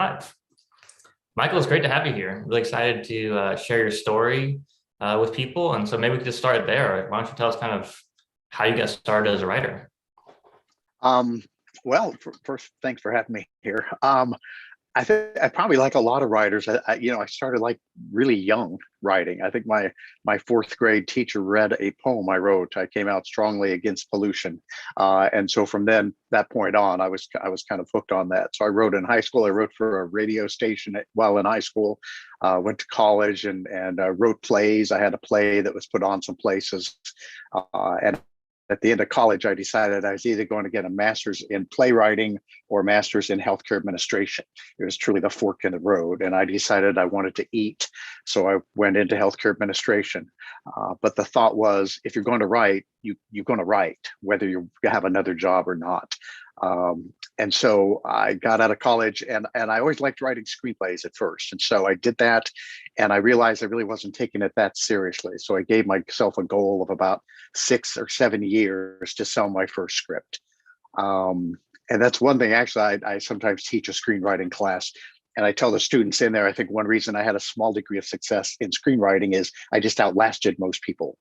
Live. Michael, it's great to have you here. Really excited to share your story with people. And so maybe we could just start there. Why don't you tell us kind of how you got started as a writer? Um, first, thanks for having me here. I think I probably like a lot of writers. I started like really young writing. I think my fourth grade teacher read a poem I wrote. I came out strongly against pollution, and so from that point on, I was kind of hooked on that. So I wrote in high school. I wrote for a radio station while in high school. Went to college and wrote plays. I had a play that was put on some places, and at the end of college, I decided I was either going to get a master's in playwriting or a master's in healthcare administration. It was truly the fork in the road. And I decided I wanted to eat. So I went into healthcare administration. But the thought was, if you're going to write, you're going to write, whether you have another job or not. And so I got out of college and I always liked writing screenplays at first. And so I did that and I realized I really wasn't taking it that seriously. So I gave myself a goal of about 6 or 7 years to sell my first script. And that's one thing, actually, I sometimes teach a screenwriting class. And I tell the students in there, I think one reason I had a small degree of success in screenwriting is I just outlasted most people.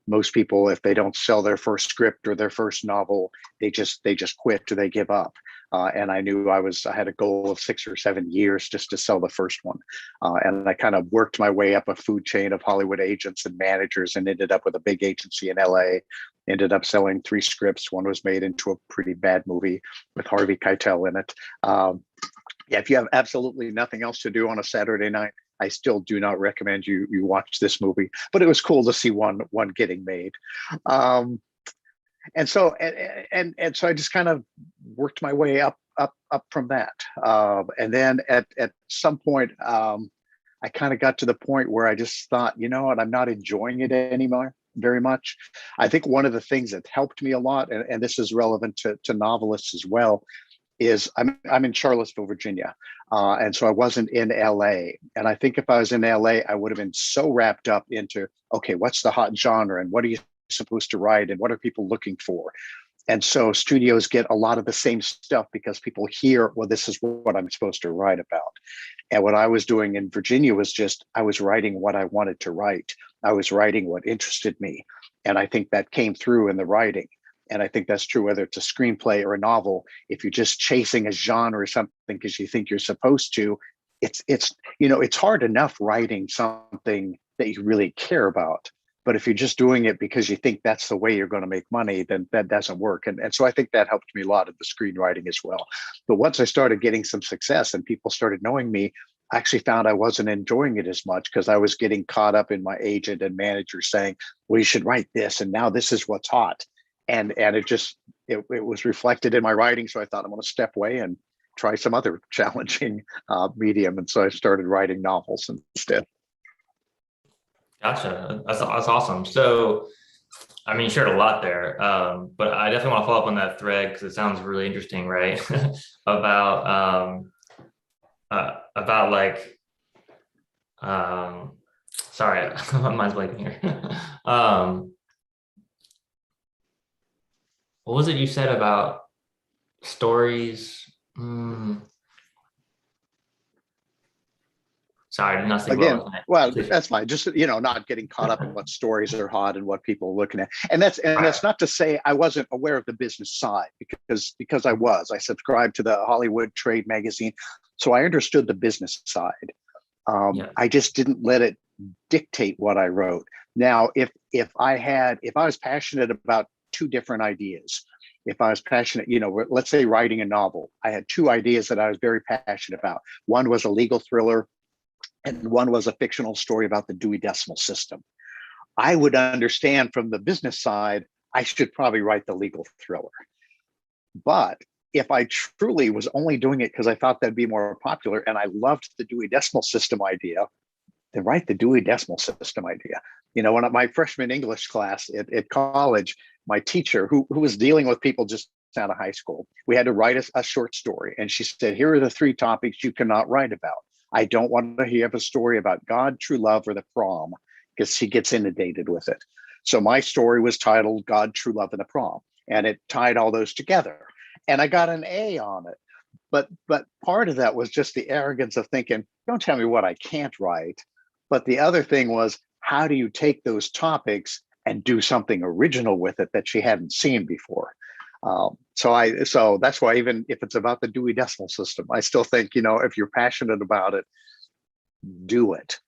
Most people, if they don't sell their first script or their first novel, they just quit or they give up. And I knew I had a goal of 6 or 7 years just to sell the first one. And I kind of worked my way up a food chain of Hollywood agents and managers and ended up with a big agency in LA. Ended up selling 3 scripts. One was made into a pretty bad movie with Harvey Keitel in it. Yeah, if you have absolutely nothing else to do on a Saturday night, I still do not recommend you watch this movie. But it was cool to see one getting made. And so I just kind of worked my way up from that. And then at some point, I kind of got to the point where I just thought, you know what, I'm not enjoying it anymore very much. I think one of the things that helped me a lot, and this is relevant to novelists as well, is I'm in Charlottesville, Virginia. And so I wasn't in LA. And I think if I was in LA, I would have been so wrapped up into, okay, what's the hot genre and what are you supposed to write and what are people looking for? And so studios get a lot of the same stuff because people hear, well, this is what I'm supposed to write about. And what I was doing in Virginia was I was writing what I wanted to write. I was writing what interested me. And I think that came through in the writing. And I think that's true whether it's a screenplay or a novel. If you're just chasing a genre or something because you think you're supposed to, it's hard enough writing something that you really care about. But if you're just doing it because you think that's the way you're going to make money, then that doesn't work. And so I think that helped me a lot in the screenwriting as well. But once I started getting some success and people started knowing me, I actually found I wasn't enjoying it as much because I was getting caught up in my agent and manager saying, well, you should write this. And now this is what's hot. And it was reflected in my writing. So I thought I'm going to step away and try some other challenging medium. And so I started writing novels instead. Gotcha. That's awesome. So, I mean, you shared a lot there, but I definitely want to follow up on that thread because it sounds really interesting, right? about like, sorry, my mind's blanking here. What was it you said about stories? Sorry, I did not think Again, well, Please. that's fine. Just, not getting caught up in what stories are hot and what people are looking at. And that's not to say I wasn't aware of the business side because I subscribed to the Hollywood Trade magazine. So I understood the business side. I just didn't let it dictate what I wrote. Now, if I was passionate about 2 different ideas, if I was passionate, let's say writing a novel, I had 2 ideas that I was very passionate about. One was a legal thriller and one was a fictional story about the Dewey Decimal System. I would understand from the business side, I should probably write the legal thriller. But if I truly was only doing it because I thought that'd be more popular and I loved the Dewey Decimal System idea, then write the Dewey Decimal System idea. When my freshman English class at college, my teacher, who was dealing with people just out of high school, we had to write a short story. And she said, here are the 3 topics you cannot write about. I don't want to hear a story about God, true love, or the prom, because she gets inundated with it. So my story was titled God, True Love, and the Prom, and it tied all those together. And I got an A on it. but part of that was just the arrogance of thinking, don't tell me what I can't write. But the other thing was, how do you take those topics and do something original with it that she hadn't seen before? So that's why, even if it's about the Dewey Decimal System, I still think, if you're passionate about it, do it.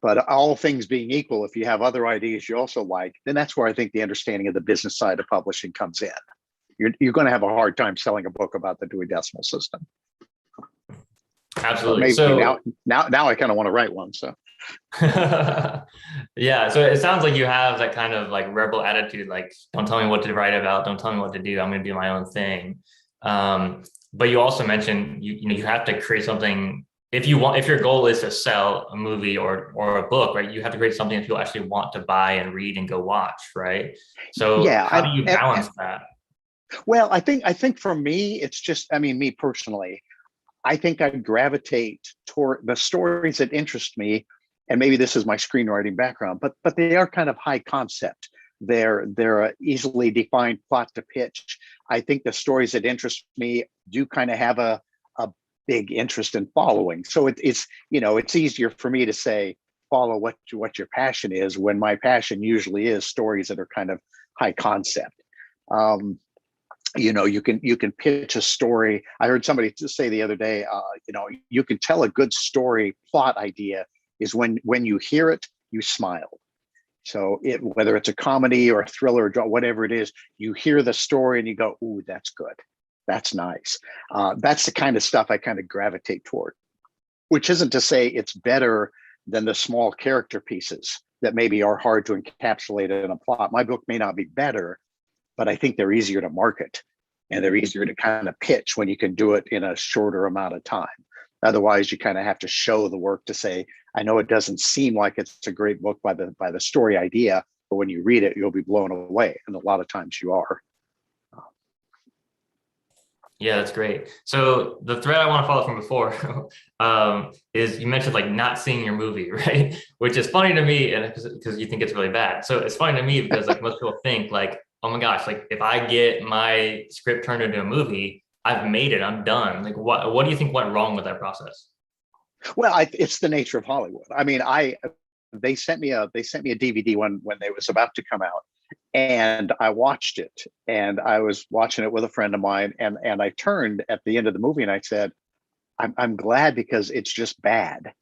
But all things being equal, if you have other ideas you also like, then that's where I think the understanding of the business side of publishing comes in. You're going to have a hard time selling a book about the Dewey Decimal System. Absolutely. But maybe So now I kind of want to write one. So yeah, so it sounds like you have that kind of like rebel attitude, like don't tell me what to write about, don't tell me what to do, I'm going to do my own thing. But you also mentioned you have to create something if your goal is to sell a movie or a book, right? You have to create something that people actually want to buy and read and go watch, right? So yeah, how do you balance that? well, I think for me, it's just, I mean, me personally, I think I gravitate toward the stories that interest me, and maybe this is my screenwriting background, but they are kind of high concept. They're a easily defined plot to pitch. I think the stories that interest me do kind of have a big interest in following. So it's easier for me to say follow what your passion is, when my passion usually is stories that are kind of high concept. Um, you can pitch a story. I heard somebody say the other day, you can tell a good story plot idea is when you hear it, you smile. So whether it's a comedy or a thriller or whatever it is, you hear the story and you go, ooh, that's good, that's nice. That's the kind of stuff I kind of gravitate toward, which isn't to say it's better than the small character pieces that maybe are hard to encapsulate in a plot. My book may not be better, but I think they're easier to market and they're easier to kind of pitch when you can do it in a shorter amount of time. Otherwise, you kind of have to show the work to say, I know it doesn't seem like it's a great book by the story idea, but when you read it, you'll be blown away. And a lot of times you are. Yeah, that's great. So the thread I want to follow from before is you mentioned like not seeing your movie, right? Which is funny to me, and because you think it's really bad. So it's funny to me because like most people think like, oh my gosh, like if I get my script turned into a movie, I've made it, I'm done. Like what do you think went wrong with that process? Well, it's the nature of Hollywood. I mean, they sent me a DVD when they was about to come out, and I watched it. And I was watching it with a friend of mine, and I turned at the end of the movie and I said, I'm glad, because it's just bad.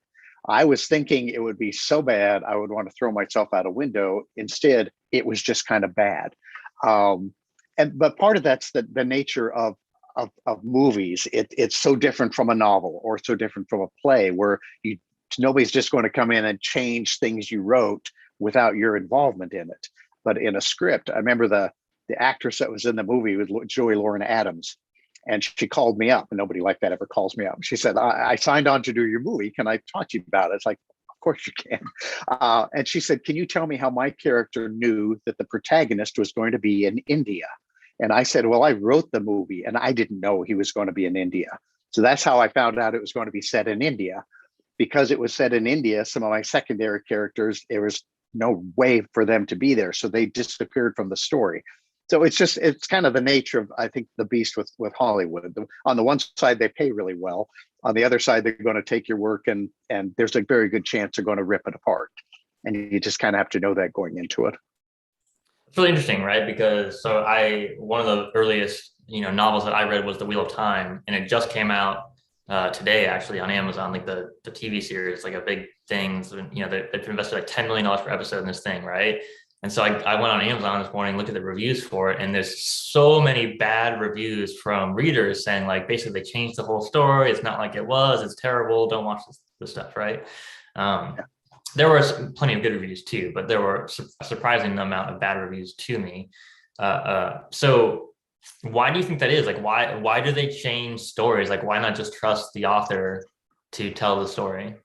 I was thinking it would be so bad I would want to throw myself out a window. Instead, it was just kind of bad. Um, but part of that's the nature of movies. It's so different from a novel or so different from a play, where nobody's just going to come in and change things you wrote without your involvement in it. But in a script, I remember the actress that was in the movie was Joey Lauren Adams, and she called me up, and nobody like that ever calls me up. She said, I signed on to do your movie. Can I talk to you about it? It's like, of course you can. And she said, can you tell me how my character knew that the protagonist was going to be in India? And I said, well, I wrote the movie and I didn't know he was going to be in India. So that's how I found out it was going to be set in India. Because it was set in India, some of my secondary characters, there was no way for them to be there. So they disappeared from the story. So it's kind of the nature of, I think, the beast with Hollywood. On the one side, they pay really well. On the other side, they're going to take your work and there's a very good chance they're going to rip it apart. And you just kind of have to know that going into it. It's really interesting, right? Because one of the earliest novels that I read was The Wheel of Time, and it just came out today actually on Amazon, like the TV series, like a big thing. So, they've invested like $10 million per episode in this thing, right? And so I went on Amazon this morning, looked at the reviews for it, and there's so many bad reviews from readers saying like basically they changed the whole story. It's not like it was. It's terrible. Don't watch this stuff, right? Um, there were plenty of good reviews too, but there were a surprising amount of bad reviews to me. So why do you think that is? Like, why do they change stories? Like, why not just trust the author to tell the story?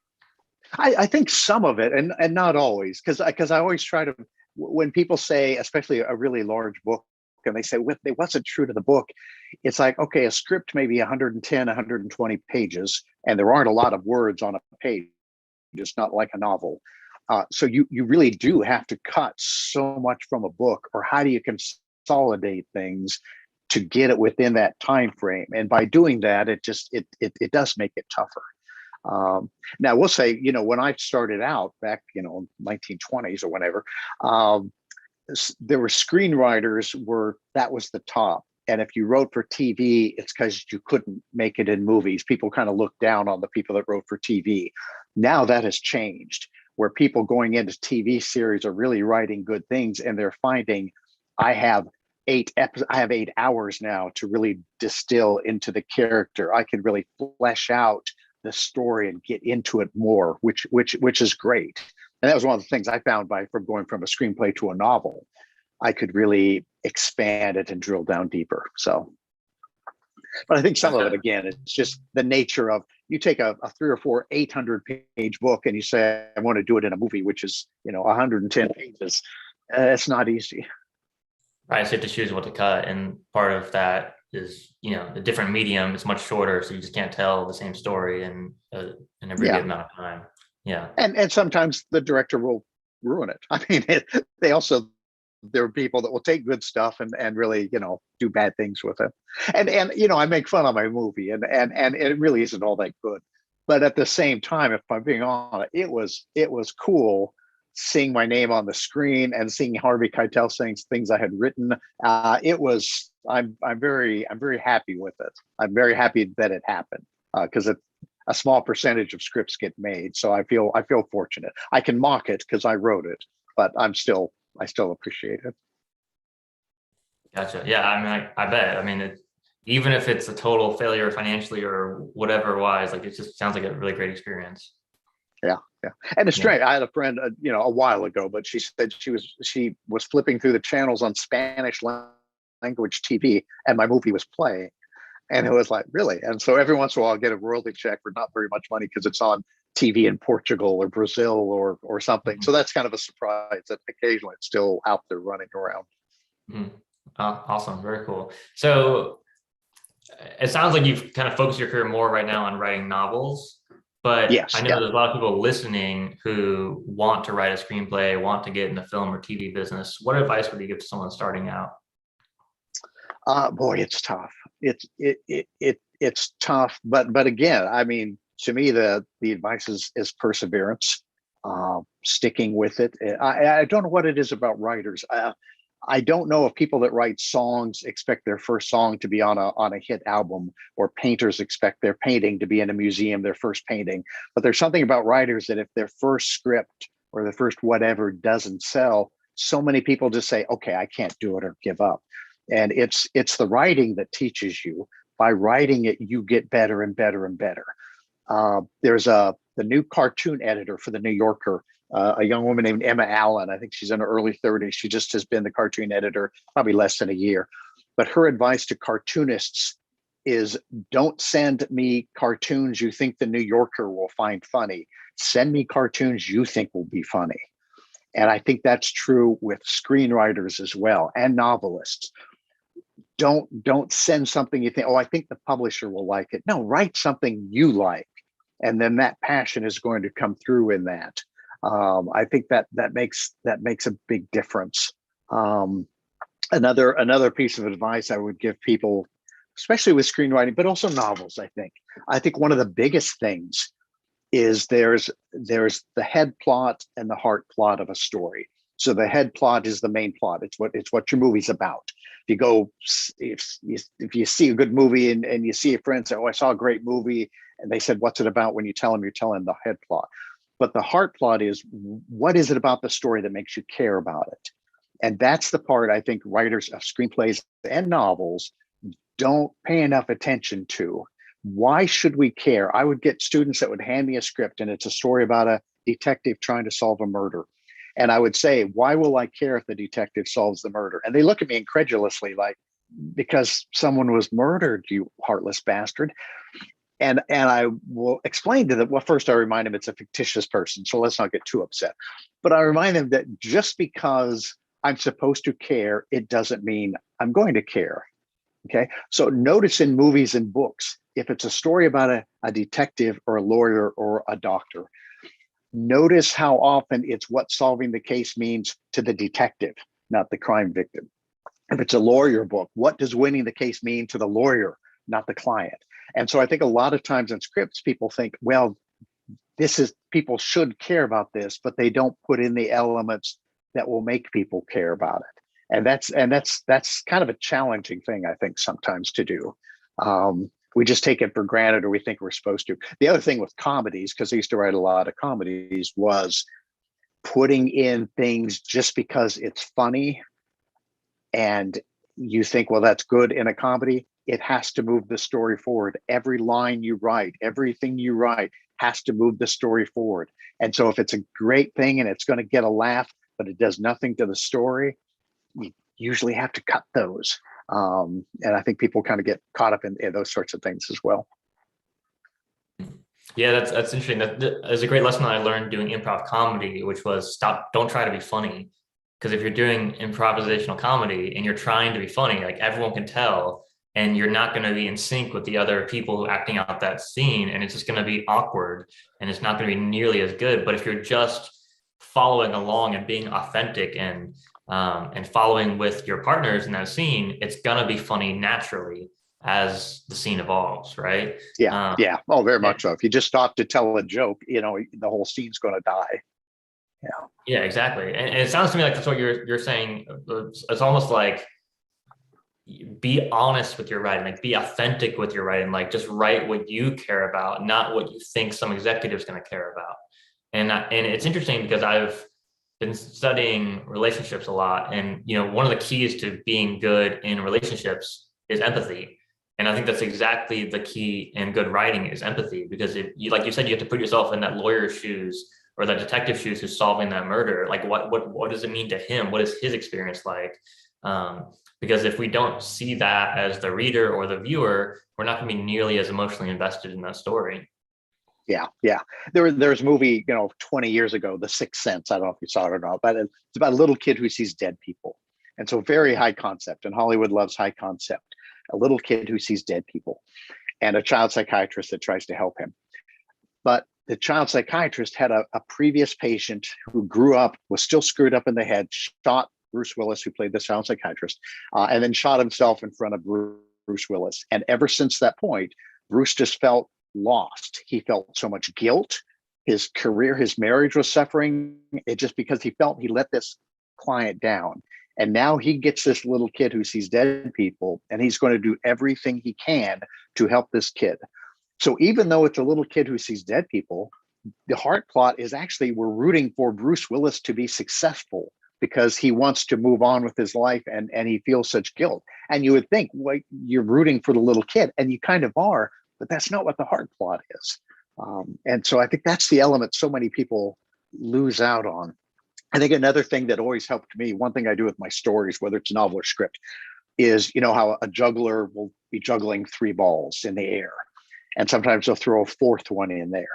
I think some of it, and not always, because I always try to, when people say, especially a really large book, and they say it wasn't true to the book, it's like, okay, a script may be 110, 120 pages, and there aren't a lot of words on a page. It's not like a novel. So you really do have to cut so much from a book, or how do you consolidate things to get it within that time frame. And by doing that, it does make it tougher. Now we'll say, when I started out back, 1920s or whenever, there were screenwriters that was the top. And if you wrote for TV, it's because you couldn't make it in movies. People kind of looked down on the people that wrote for TV. Now that has changed, where people going into TV series are really writing good things, and they're finding, I have 8 hours now to really distill into the character. I can really flesh out the story and get into it more, which is great. And that was one of the things I found from going from a screenplay to a novel. I could really expand it and drill down deeper. So, but I think some of it, again, it's just the nature of, you take a 3 or 4 800-page book and you say, I want to do it in a movie, which is 110 pages. It's not easy. Right, so you have to choose what to cut, and part of that is, the different medium is much shorter, so you just can't tell the same story in a abbreviated amount of time. Yeah, and sometimes the director will ruin it. I mean, there are people that will take good stuff and really, do bad things with it. And I make fun of my movie, and it really isn't all that good. But at the same time, if I'm being honest, it was cool seeing my name on the screen and seeing Harvey Keitel saying things I had written. I'm very happy with it. I'm very happy that it happened, because a small percentage of scripts get made. So I feel fortunate. I can mock it because I wrote it, but I still appreciate it. gotcha. Yeah, I mean, I bet. I mean, even if it's a total failure financially or whatever wise, like, it just sounds like a really great experience. Yeah. And it's strange. I had a friend, a while ago, but she said she was flipping through the channels on Spanish language TV, and my movie was playing, and it was like, really? And so every once in a while, I'll get a royalty check for not very much money because it's on TV in Portugal or Brazil or something. So that's kind of a surprise that occasionally it's still out there running around. Awesome, very cool. So it sounds like you've kind of focused your career more right now on writing novels. But yes, I know there's a lot of people listening who want to write a screenplay, want to get in the film or TV business. What advice would you give to someone starting out? Boy, it's tough. It's tough. But again, I mean, to me, the advice is perseverance, sticking with it. I don't know what it is about writers. I don't know if people that write songs expect their first song to be on a hit album, or painters expect their painting to be in a museum, their first painting. But there's something about writers that if their first script or the first whatever doesn't sell, so many people just say, okay, I can't do it, or give up. And it's the writing that teaches you. By writing it, you get better and better and better. There's the new cartoon editor for the New Yorker, a young woman named Emma Allen. I think she's in her early 30s. She just has been the cartoon editor probably less than a year. But her advice to cartoonists is, don't send me cartoons you think the New Yorker will find funny. Send me cartoons you think will be funny. And I think that's true with screenwriters as well, and novelists. Don't send something you think, oh, I think the publisher will like it. No, write something you like, and then that passion is going to come through in that. I think that makes a big difference. Another piece of advice I would give people, especially with screenwriting, but also novels, I think one of the biggest things is there's the head plot and the heart plot of a story. So the head plot is the main plot. It's what your movie's about. If you see a good movie and you see a friend say, oh, I saw a great movie, and they said, what's it about? When you tell them, you're telling the head plot. But the heart plot is, what is it about the story that makes you care about it? And that's the part I think writers of screenplays and novels don't pay enough attention to. Why should we care? I would get students that would hand me a script, and it's a story about a detective trying to solve a murder. And I would say, why will I care if the detective solves the murder? And they look at me incredulously, like, because someone was murdered, you heartless bastard. And I will explain to them, well, first I remind them it's a fictitious person, so let's not get too upset. But I remind them that just because I'm supposed to care, it doesn't mean I'm going to care. Okay. So notice in movies and books, if it's a story about a detective or a lawyer or a doctor, notice how often it's what solving the case means to the detective, not the crime victim. If it's a lawyer book, what does winning the case mean to the lawyer, not the client? And so I think a lot of times in scripts, people think, well, this is, people should care about this, but they don't put in the elements that will make people care about it. And that's kind of a challenging thing, I think, sometimes to do. We just take it for granted, or we think we're supposed to. The other thing with comedies, because I used to write a lot of comedies, was putting in things just because it's funny and you think, well, that's good in a comedy. It has to move the story forward. Every line you write, everything you write has to move the story forward. And so if it's a great thing and it's going to get a laugh, but it does nothing to the story, you usually have to cut those. And I think people kind of get caught up in those sorts of things as well. Yeah, that's interesting. That's a great lesson that I learned doing improv comedy, which was don't try to be funny. Because if you're doing improvisational comedy and you're trying to be funny, like everyone can tell, and you're not going to be in sync with the other people who are acting out that scene, and it's just going to be awkward, and it's not going to be nearly as good. But if you're just following along and being authentic and following with your partners in that scene, it's going to be funny naturally as the scene evolves, right? Yeah, yeah. Oh, very much so. If you just stop to tell a joke, the whole scene's going to die. Yeah. Yeah, exactly. And it sounds to me like that's what you're saying. It's almost like be honest with your writing, like be authentic with your writing, like just write what you care about, not what you think some executive's going to care about. And it's interesting because I've been studying relationships a lot, and one of the keys to being good in relationships is empathy. And I think that's exactly the key in good writing is empathy, because if you, like you said, you have to put yourself in that lawyer's shoes or that detective shoes who's solving that murder. Like what does it mean to him? What is his experience like? Because if we don't see that as the reader or the viewer, we're not going to be nearly as emotionally invested in that story. Yeah, yeah. There's a movie, 20 years ago, The Sixth Sense. I don't know if you saw it or not, but it's about a little kid who sees dead people. And so very high concept, and Hollywood loves high concept. A little kid who sees dead people and a child psychiatrist that tries to help him. But the child psychiatrist had a previous patient who grew up, was still screwed up in the head, shot Bruce Willis, who played the child psychiatrist, and then shot himself in front of Bruce Willis. And ever since that point, Bruce just felt lost. He felt so much guilt. His career, his marriage was suffering. It just because he felt he let this client down. And now he gets this little kid who sees dead people, and he's going to do everything he can to help this kid. So even though it's a little kid who sees dead people, the heart plot is actually we're rooting for Bruce Willis to be successful because he wants to move on with his life and he feels such guilt. And you would think, well, you're rooting for the little kid, and you kind of are, but that's not what the heart plot is. And so I think that's the element so many people lose out on. I think another thing that always helped me, one thing I do with my stories, whether it's novel or script, is how a juggler will be juggling 3 balls in the air. And sometimes they'll throw a 4th one in there.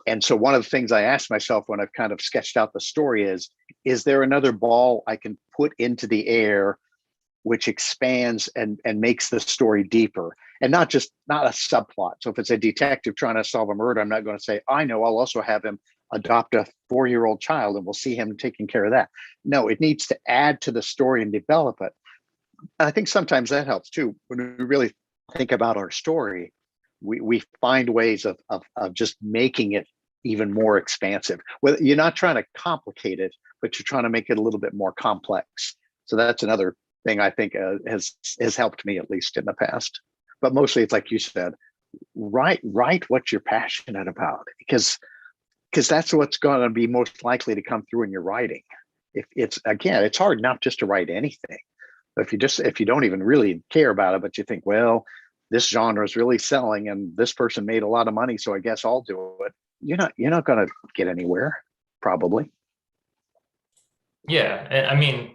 And so one of the things I ask myself when I've kind of sketched out the story is there another ball I can put into the air which expands and makes the story deeper, and not a subplot. So if it's a detective trying to solve a murder, I'm not going to say, I know, I'll also have him adopt a 4-year-old child and we'll see him taking care of that. No, it needs to add to the story and develop it. And I think sometimes that helps too. When we really think about our story, we find ways of just making it even more expansive. Well, you're not trying to complicate it, but you're trying to make it a little bit more complex. So that's another thing I think has helped me, at least in the past. But mostly it's like you said, write what you're passionate about, because that's what's going to be most likely to come through in your writing. It's hard not just to write anything. But if you don't even really care about it, but you think, well, this genre is really selling and this person made a lot of money, so I guess I'll do it. You're not going to get anywhere, probably. Yeah, and I mean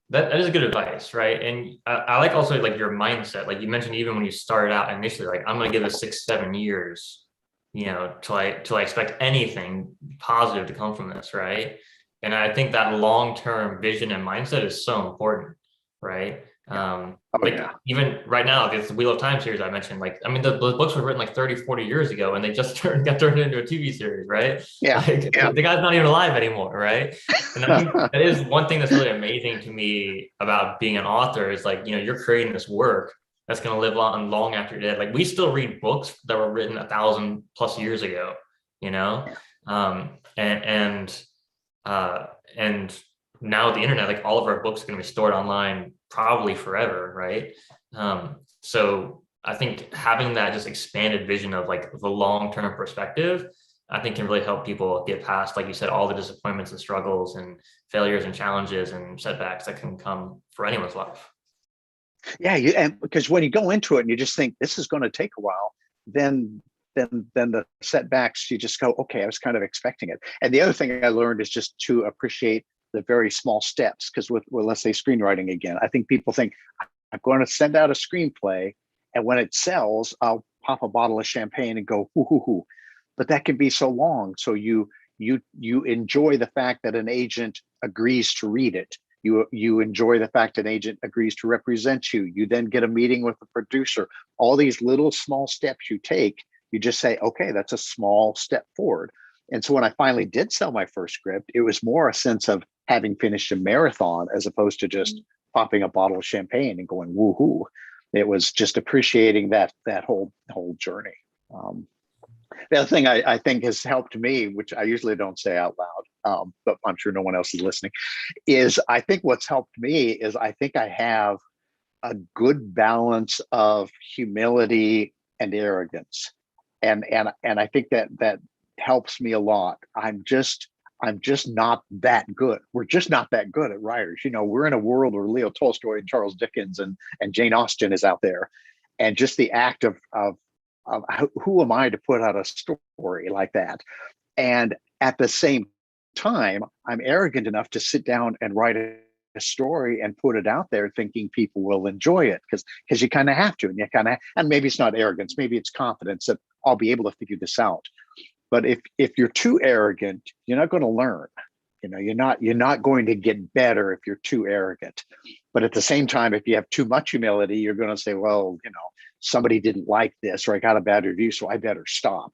that is good advice, right? And I like also like your mindset. Like you mentioned, even when you started out initially, like I'm going to give it 6-7 years, till I expect anything positive to come from this, right? And I think that long-term vision and mindset is so important, right? Yeah. Oh Like yeah. even right now, this Wheel of Time series I mentioned, like, I mean, those books were written like 30, 40 years ago and they just got turned into a TV series, right? Yeah. Like Yeah. the guy's not even alive anymore, right? And I think that is one thing that's really amazing to me about being an author is like, you're creating this work that's going to live on long after you're dead. Like we still read books that were written 1,000+ years ago, you know? Yeah. And, uh, and now with the internet, like all of our books are going to be stored online probably forever, right? So I think having that just expanded vision of like the long-term perspective, I think can really help people get past, like you said, all the disappointments and struggles and failures and challenges and setbacks that can come for anyone's life. Yeah, and because when you go into it and you just think this is going to take a while, then then the setbacks, you just go, okay, I was kind of expecting it. And the other thing I learned is just to appreciate the very small steps. Because with, well, let's say screenwriting again, I think people think I'm going to send out a screenplay, and when it sells, I'll pop a bottle of champagne and go hoo hoo hoo. But that can be so long. So you enjoy the fact that an agent agrees to read it. You enjoy the fact an agent agrees to represent you. You then get a meeting with the producer. All these little small steps you take, you just say, okay, that's a small step forward. And so when I finally did sell my first script, it was more a sense of having finished a marathon as opposed to just popping a bottle of champagne and going woohoo. It was just appreciating that whole journey. Um, the other thing I think has helped me, which I usually don't say out loud, but I'm sure no one else is listening, is I think what's helped me is I think I have a good balance of humility and arrogance, and I think that helps me a lot. I'm just not that good. We're just not that good at writers. We're in a world where Leo Tolstoy and Charles Dickens and Jane Austen is out there, and just the act of who am I to put out a story like that? And at the same time, I'm arrogant enough to sit down and write a story and put it out there thinking people will enjoy it because you kind of have to, and maybe it's not arrogance, maybe it's confidence that I'll be able to figure this out. But if you're too arrogant, you're not going to learn. You're not going to get better if you're too arrogant. But at the same time, if you have too much humility, you're going to say, well, somebody didn't like this, or I got a bad review, so I better stop.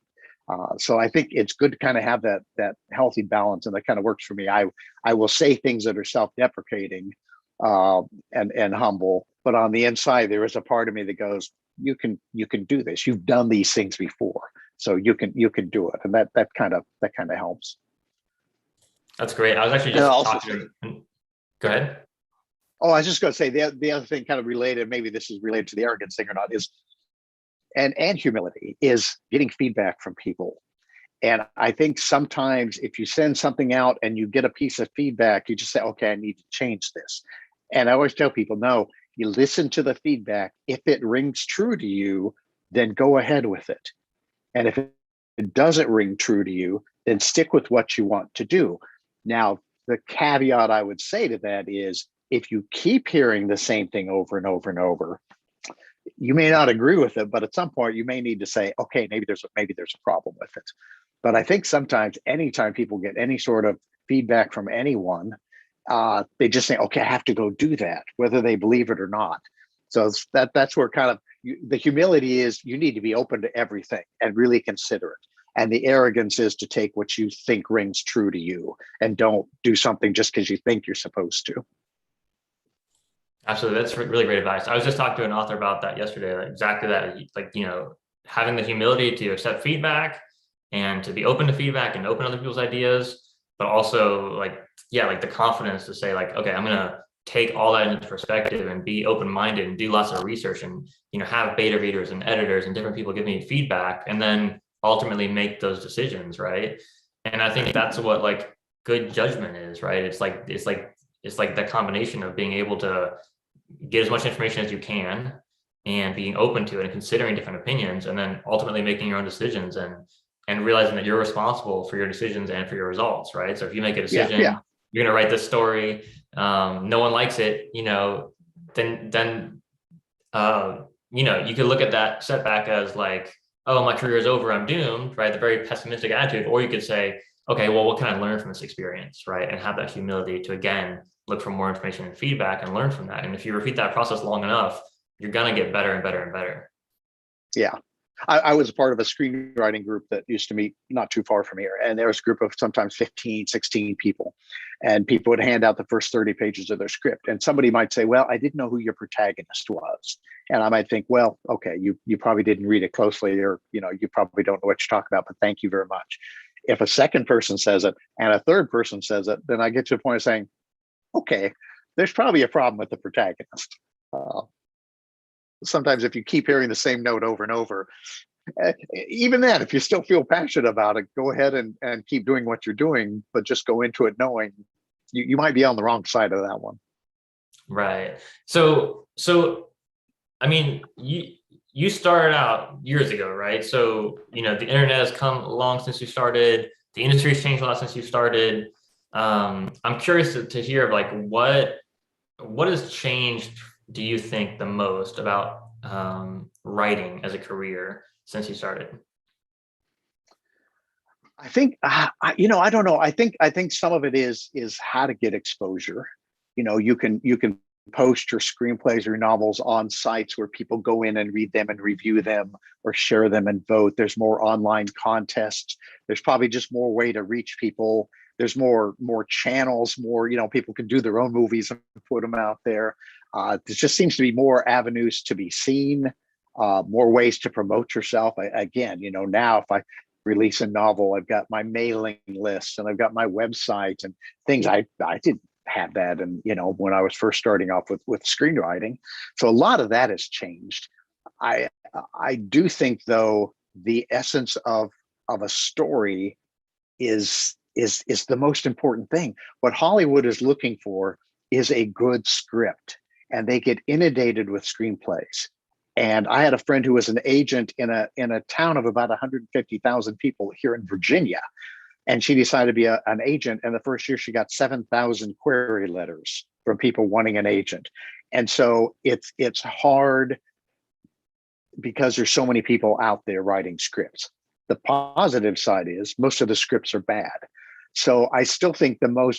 So I think it's good to kind of have that healthy balance, and that kind of works for me. I will say things that are self-deprecating and humble, but on the inside there is a part of me that goes, you can do this. You've done these things before, so you can do it, and that kind of helps. That's great. I was actually And just also, talking to, go ahead. oh, I was just going to say the other thing kind of related, maybe this is related to the arrogance thing or not, is and humility is getting feedback from people. And I think sometimes if you send something out and you get a piece of feedback, you just say, okay, I need to change this. And I always tell people, no, you listen to the feedback. If it rings true to you, then go ahead with it. And if it doesn't ring true to you, then stick with what you want to do. Now, the caveat I would say to that is if you keep hearing the same thing over and over and over, you may not agree with it, but at some point you may need to say, okay, maybe there's a problem with it. But I think sometimes anytime people get any sort of feedback from anyone, they just say, okay, I have to go do that, whether they believe it or not. So that's where kind of the humility is. You need to be open to everything and really consider it. And the arrogance is to take what you think rings true to you and don't do something just because you think you're supposed to. Absolutely. That's really great advice. I was just talking to an author about that yesterday, like exactly that. Like, having the humility to accept feedback and to be open to feedback and open to other people's ideas, but also like, yeah, like the confidence to say like, okay, I'm going to take all that into perspective and be open-minded and do lots of research and, have beta readers and editors and different people give me feedback and then ultimately make those decisions. Right. And I think that's what like good judgment is, right? It's like the combination of being able to get as much information as you can and being open to it and considering different opinions and then ultimately making your own decisions and realizing that you're responsible for your decisions and for your results, right? So if you make a decision, Yeah. you're going to write this story, no one likes it, then you could look at that setback as like, oh, my career is over, I'm doomed, right? The very pessimistic attitude. Or you could say, okay, well, what can I learn from this experience, right? And have that humility to, again, look for more information and feedback and learn from that. And if you repeat that process long enough, you're going to get better and better and better. Yeah. I was a part of a screenwriting group that used to meet not too far from here. And there was a group of sometimes 15, 16 people. And people would hand out the first 30 pages of their script. And somebody might say, well, I didn't know who your protagonist was. And I might think, well, okay, you probably didn't read it closely, or, you probably don't know what you're talking about, but thank you very much. If a second person says it and a third person says it, then I get to the point of saying, okay, there's probably a problem with the protagonist. Sometimes if you keep hearing the same note over and over, even then, if you still feel passionate about it, go ahead and keep doing what you're doing, but just go into it knowing you might be on the wrong side of that one. Right. So I mean, you started out years ago, right? So, the internet has come along since you started. The industry's changed a lot since you started. I'm curious to hear of like what has changed, do you think, the most about writing as a career since you started? I think I don't know. I think some of it is how to get exposure. You can post your screenplays or novels on sites where people go in and read them and review them or share them and vote. There's more online contests. There's probably just more way to reach people. There's more channels, more, people can do their own movies and put them out there. There just seems to be more avenues to be seen, more ways to promote yourself. Again, now if I release a novel, I've got my mailing list and I've got my website and things. I didn't have that, and when I was first starting off with screenwriting. So a lot of that has changed. I do think, though, the essence of a story is the most important thing. What Hollywood is looking for is a good script, and they get inundated with screenplays. And I had a friend who was an agent in a town of about 150,000 people here in Virginia. And she decided to be an agent. And the first year she got 7,000 query letters from people wanting an agent. And so it's hard because there's so many people out there writing scripts. The positive side is most of the scripts are bad. So I still think the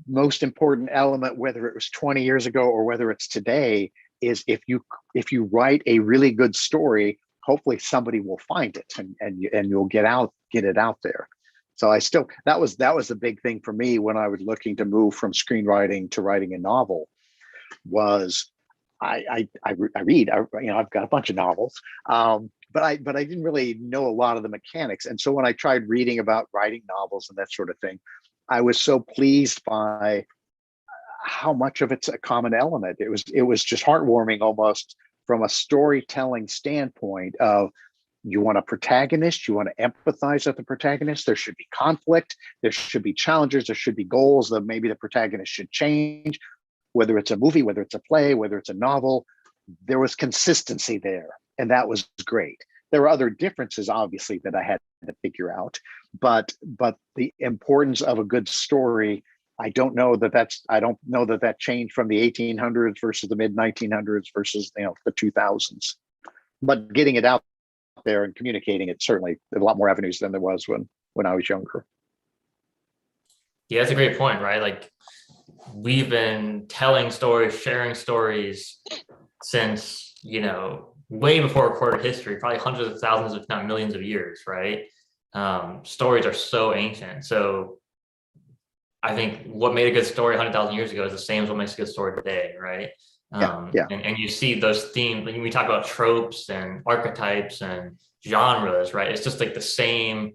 most important element, whether it was 20 years ago or whether it's today, is if you write a really good story, hopefully somebody will find it and you'll get it out there. So that was the big thing for me when I was looking to move from screenwriting to writing a novel. Was I read, I've got a bunch of novels, but I didn't really know a lot of the mechanics. And so when I tried reading about writing novels and that sort of thing, I was so pleased by how much of it's a common element. It was just heartwarming almost from a storytelling standpoint of, you want a protagonist, you want to empathize with the protagonist. There should be conflict, there should be challenges, there should be goals that maybe the protagonist should change, whether it's a movie, whether it's a play, whether it's a novel. There was consistency there, and that was great. There were other differences, obviously, that I had to figure out, but the importance of a good story, I don't know that changed from the 1800s versus the mid 1900s versus the 2000s. But getting it out there and communicating it, certainly there's a lot more avenues than there was when I was younger. Yeah, that's a great point, right? Like, we've been telling stories, sharing stories since, way before recorded history, probably hundreds of thousands, if not millions of years, right? Stories are so ancient. So I think what made a good story 100,000 years ago is the same as what makes a good story today, right? Yeah. And you see those themes when we talk about tropes and archetypes and genres, right? It's just like the same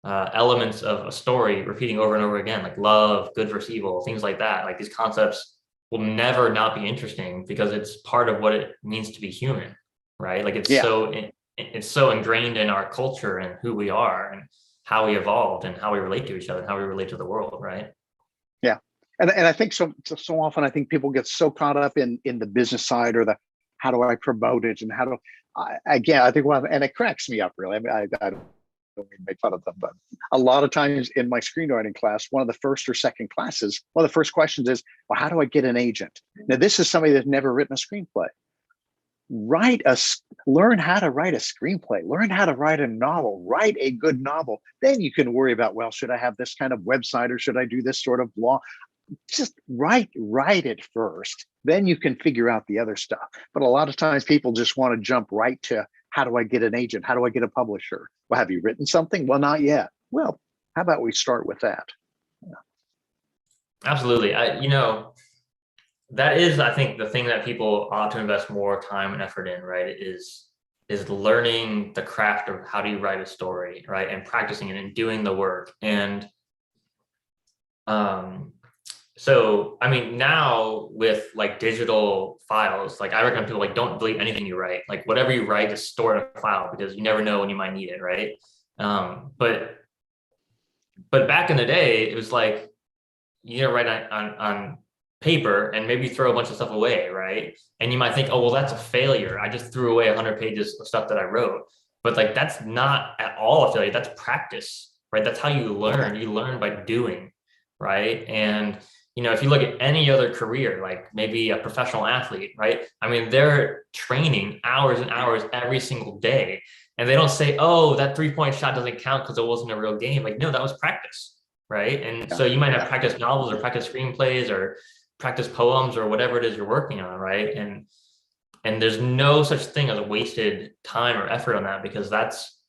elements of a story repeating over and over again, like love, good versus evil, things like that. Like, these concepts will never not be interesting because it's part of what it means to be human, right? Like, it's so ingrained in our culture and who we are and how we evolved and how we relate to each other and how we relate to the world, right? Yeah. And I think so often I think people get so caught up in the business side or the how do I promote it and I think and it cracks me up, really. I mean, I don't mean to make fun of them, but a lot of times in my screenwriting class, one of the first or second classes, one of the first questions is, well, how do I get an agent? Now, this is somebody that's never written a screenplay. learn how to write a screenplay, learn how to write a novel, write a good novel. Then you can worry about, well, should I have this kind of website or should I do this sort of blog? Just write it first. Then you can figure out the other stuff. But a lot of times people just want to jump right to, how do I get an agent? How do I get a publisher? Well, have you written something? Well, not yet. Well, how about we start with that? Absolutely. That is, I think, the thing that people ought to invest more time and effort in, right? Is learning the craft of how do you write a story, right? And practicing it and doing the work. And so I mean, now with like digital files, like I recommend people like don't delete anything you write. Like whatever you write, just store it in a file because you never know when you might need it, right? But back in the day, it was like you write on paper and maybe throw a bunch of stuff away, right? And you might think, oh, well, that's a failure. I just threw away 100 pages of stuff that I wrote. But like that's not at all a failure. That's practice, right? That's how you learn. You learn by doing, right? And if you look at any other career, like maybe a professional athlete, right? I mean, they're training hours and hours every single day. And they don't say, oh, that 3-point shot doesn't count because it wasn't a real game. Like, no, that was practice, right? And so you might have practice novels or practice screenplays or practice poems or whatever it is you're working on, right? And there's no such thing as a wasted time or effort on that because that's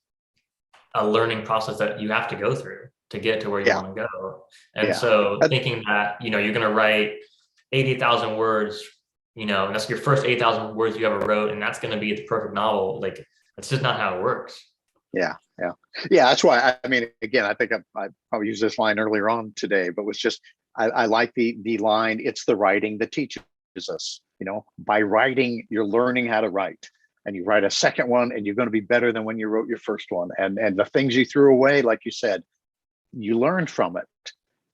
a learning process that you have to go through to get to where you want to go. And so thinking that, you're going to write 80,000 words, and that's your first 8,000 words you ever wrote, and that's going to be the perfect novel. Like, that's just not how it works. Yeah. That's why, I mean, again, I think I probably used this line earlier on today, but was just, I like the line, it's the writing that teaches us, by writing, you're learning how to write. And you write a second one and you're going to be better than when you wrote your first one. And the things you threw away, like you said, you learned from it.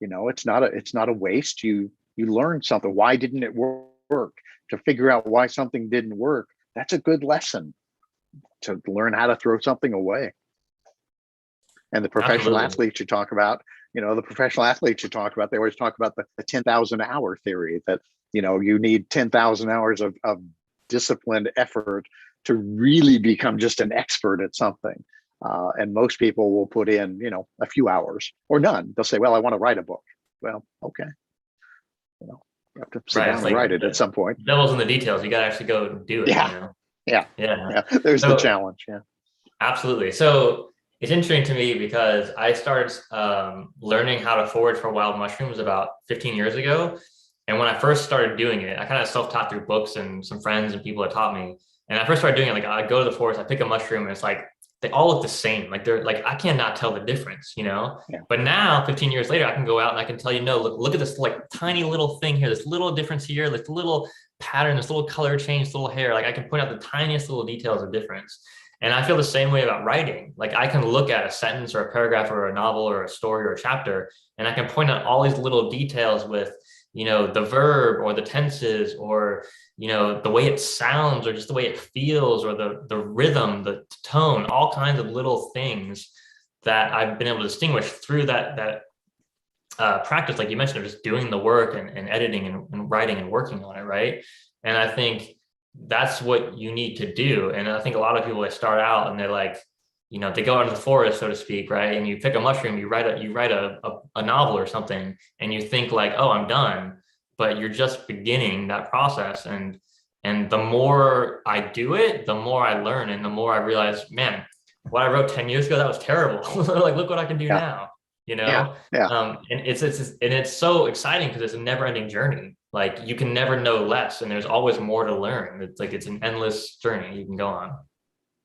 It's not a waste. You learned something. Why didn't it work? To figure out why something didn't work, that's a good lesson, to learn how to throw something away. And the professional athletes you talk about, they always talk about the 10,000 hour theory, that you need 10,000 hours of disciplined effort to really become just an expert at something. And most people will put in, a few hours or none. They'll say, well, I want to write a book. Well, okay. You have to sit down and write it at some point. Devil's in the details. You got to actually go do it. Yeah. There's the challenge. Yeah. Absolutely. So it's interesting to me because I started learning how to forage for wild mushrooms about 15 years ago. And when I first started doing it, I kind of self-taught through books and some friends and people that taught me. And I first started doing it, like I go to the forest, I pick a mushroom, and it's like they all look the same. Like they're like, I cannot tell the difference, Yeah. But now, 15 years later, I can go out and I can tell no, look at this like tiny little thing here, this little difference here, this little pattern, this little color change, this little hair. Like I can point out the tiniest little details of difference. And I feel the same way about writing. Like I can look at a sentence or a paragraph or a novel or a story or a chapter, and I can point out all these little details with, the verb or the tenses or, the way it sounds or just the way it feels or the rhythm, the tone, all kinds of little things that I've been able to distinguish through that practice, like you mentioned, of just doing the work and editing and writing and working on it, right? And I think that's what you need to do. And I think a lot of people, they start out and they're like, they go out into the forest, so to speak, right? And you pick a mushroom, you write a novel or something, and you think like, oh, I'm done. But you're just beginning that process. And the more I do it, the more I learn. And the more I realize, man, what I wrote 10 years ago, that was terrible. Like, look what I can do now, Yeah. And it's so exciting because it's a never ending journey. Like you can never know less, and there's always more to learn. It's like, it's an endless journey you can go on.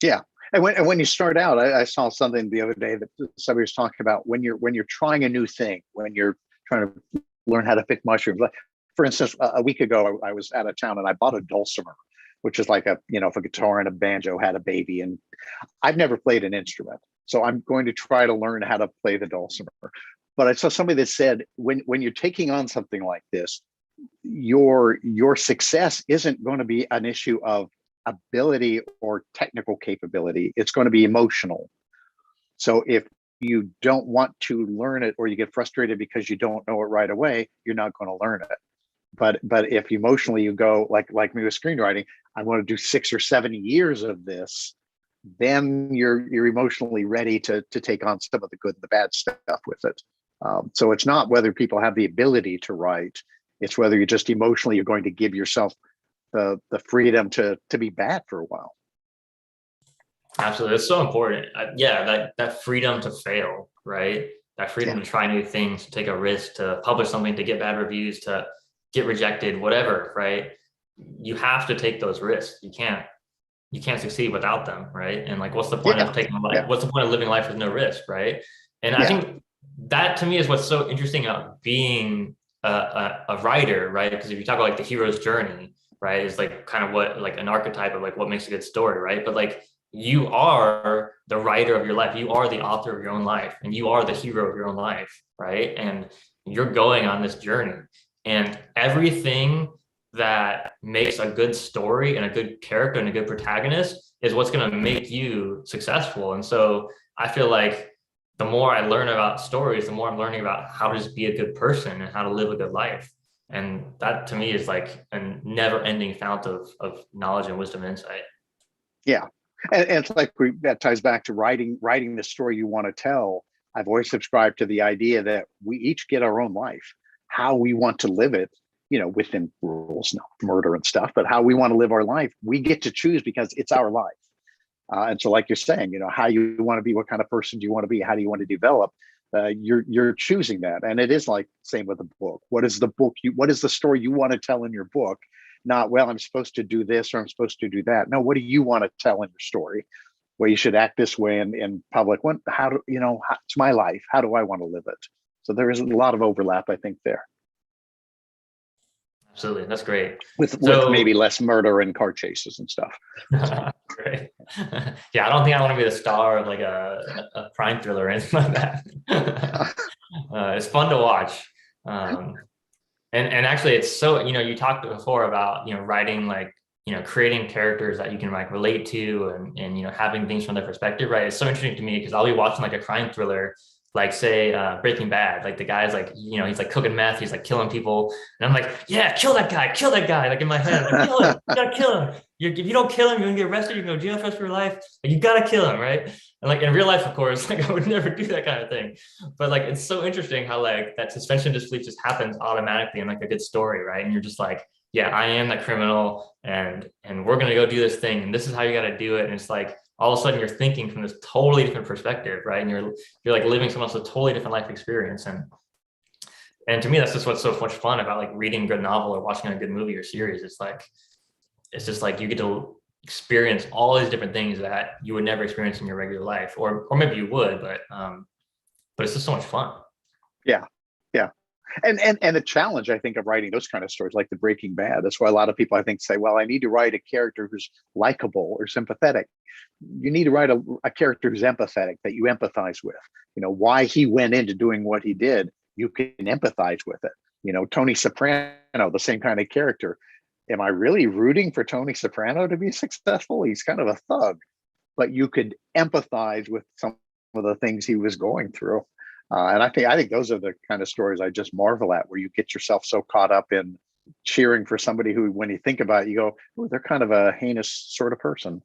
Yeah. And when you start out, I saw something the other day that somebody was talking about when you're trying a new thing, when you're trying to learn how to pick mushrooms. Like, for instance, a week ago, I was out of town and I bought a dulcimer, which is like if a guitar and a banjo had a baby. And I've never played an instrument, so I'm going to try to learn how to play the dulcimer. But I saw somebody that said, when you're taking on something like this, your success isn't going to be an issue of ability or technical capability. It's going to be emotional. So if you don't want to learn it, or you get frustrated because you don't know it right away, you're not going to learn it. But if emotionally you go like me with screenwriting, I want to do 6 or 7 years of this, then you're emotionally ready to take on some of the good and the bad stuff with it. So it's not whether people have the ability to write, it's whether you're just emotionally you're going to give yourself the freedom to be bad for a while. Absolutely. It's so important. Yeah, that freedom to fail, right? That freedom Yeah. to try new things, to take a risk, to publish something, to get bad reviews, to get rejected, whatever, right? You have to take those risks. You can't succeed without them, right? And like, what's the point of Yeah. taking life? Yeah. What's the point of living life with no risk, right? And I Yeah. think that to me is what's so interesting about being a writer, right? Because if you talk about like the hero's journey, right, is like kind of what like an archetype of like what makes a good story, right? But like you are the writer of your life, you are the author of your own life, and you are the hero of your own life, right? And you're going on this journey, and everything that makes a good story and a good character and a good protagonist is what's going to make you successful. And so I feel like the more I learn about stories, the more I'm learning about how to just be a good person and how to live a good life. And that to me is like a never ending fount of knowledge and wisdom and insight. Yeah. And it's like that ties back to writing the story you want to tell. I've always subscribed to the idea that we each get our own life, how we want to live it, within rules, no murder and stuff, but how we want to live our life, we get to choose because it's our life. And so, like you're saying, how you want to be, what kind of person do you want to be, how do you want to develop? You're choosing that, and it is like same with the book. What is the book? What is the story you want to tell in your book? Not, well, I'm supposed to do this or I'm supposed to do that. No, what do you want to tell in your story? Well, you should act this way in public. How do it's my life? How do I want to live it? So there is a lot of overlap, I think, there Absolutely. That's great. with So maybe less murder and car chases and stuff. great. Yeah, I don't think I want to be the star of like a crime thriller or anything like that. It's fun to watch. And actually it's so, you talked before about, writing like, creating characters that you can like relate to and having things from their perspective, right? It's so interesting to me because I'll be watching like a crime thriller, like say Breaking Bad, like the guy's like, he's like cooking meth, he's like killing people. And I'm like, yeah, kill that guy. Like in my head, I'm like, kill him, you gotta kill him. If you don't kill him, you're gonna get arrested, you're gonna go to jail for the rest of your life. Like you gotta kill him, right? And like in real life, of course, like I would never do that kind of thing. But like it's so interesting how like that suspension of disbelief just happens automatically in like a good story, right? And you're just like, yeah, I am that criminal, and we're gonna go do this thing, and this is how you got to do it. And it's like all of a sudden you're thinking from this totally different perspective, right? And you're like living someone else's totally different life experience, and to me that's just what's so much fun about like reading a good novel or watching a good movie or series. It's just like you get to experience all these different things that you would never experience in your regular life, or maybe you would, but it's just so much fun. Yeah. Yeah. And the challenge, I think, of writing those kind of stories like the Breaking Bad, that's why a lot of people, I think, say, well, I need to write a character who's likable or sympathetic. You need to write a character who's empathetic, that you empathize with. Why he went into doing what he did, you can empathize with it. Tony Soprano, the same kind of character. Am I really rooting for Tony Soprano to be successful? He's kind of a thug, but you could empathize with some of the things he was going through. And I think those are the kind of stories I just marvel at, where you get yourself so caught up in cheering for somebody who, when you think about it, you go, oh, they're kind of a heinous sort of person.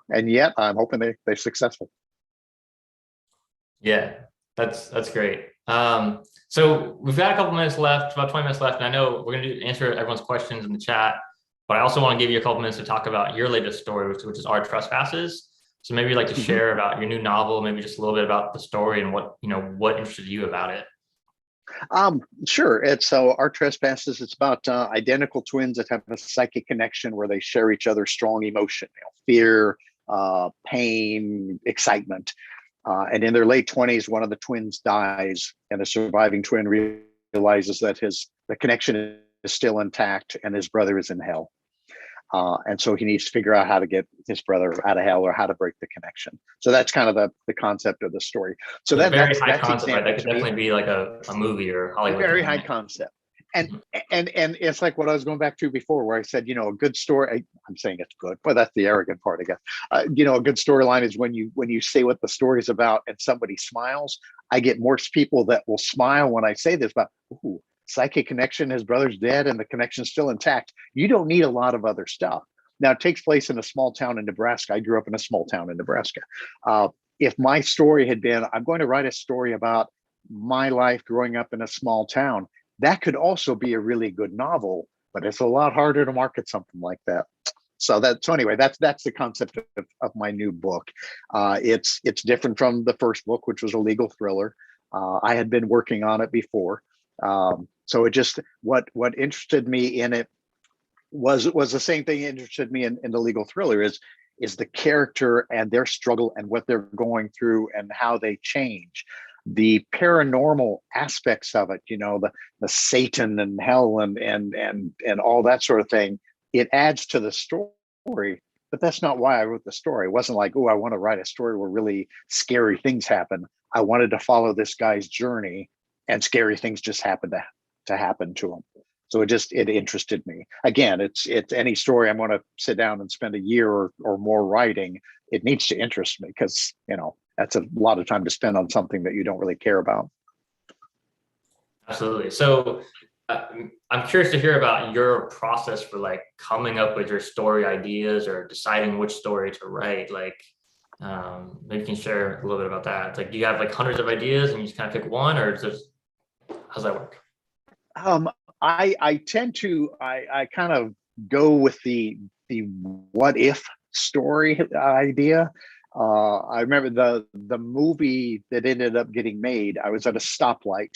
And yet I'm hoping they're successful. Yeah, that's great. So we've got a couple minutes left, about 20 minutes left, and I know we're going to answer everyone's questions in the chat, but I also want to give you a couple minutes to talk about your latest story, which is Our Trespasses. So maybe you'd like to share about your new novel, maybe just a little bit about the story and what interested you about it. Sure. It's Our Trespasses. It's about identical twins that have a psychic connection where they share each other's strong emotion, fear, pain, excitement. And in their late 20s, one of the twins dies, and the surviving twin realizes that the connection is still intact and his brother is in hell. And so he needs to figure out how to get his brother out of hell, or how to break the connection. So that's kind of the concept of the story. So that's that's high concept, right? That could definitely be like a movie or Hollywood. Very high concept. And it's like what I was going back to before, where I said, a good story. I'm saying it's good, but that's the arrogant part, I guess. A good storyline is when you say what the story is about and somebody smiles. I get more people that will smile when I say this, but ooh, psychic connection, his brother's dead, and the connection's still intact. You don't need a lot of other stuff. Now, it takes place in a small town in Nebraska. I grew up in a small town in Nebraska. If my story had been, I'm going to write a story about my life growing up in a small town, that could also be a really good novel, but it's a lot harder to market something like that. So anyway, that's the concept of my new book. It's different from the first book, which was a legal thriller. I had been working on it before. So it just, what interested me in it was the same thing interested me in the legal thriller is the character and their struggle and what they're going through and how they change. The paranormal aspects of it, the Satan and hell and all that sort of thing, it adds to the story. But that's not why I wrote the story. It wasn't like, oh, I want to write a story where really scary things happen. I wanted to follow this guy's journey, and scary things just happened to happen to him. So it interested me. Again, it's any story I'm going to sit down and spend a year or more writing. It needs to interest me because, that's a lot of time to spend on something that you don't really care about. Absolutely. So I'm curious to hear about your process for like coming up with your story ideas or deciding which story to write. Like, maybe you can share a little bit about that. It's like, do you have like hundreds of ideas and you just kind of pick one, or is this, how's that work? I tend to, I kind of go with the what if story idea. I remember the movie that ended up getting made. I was at a stoplight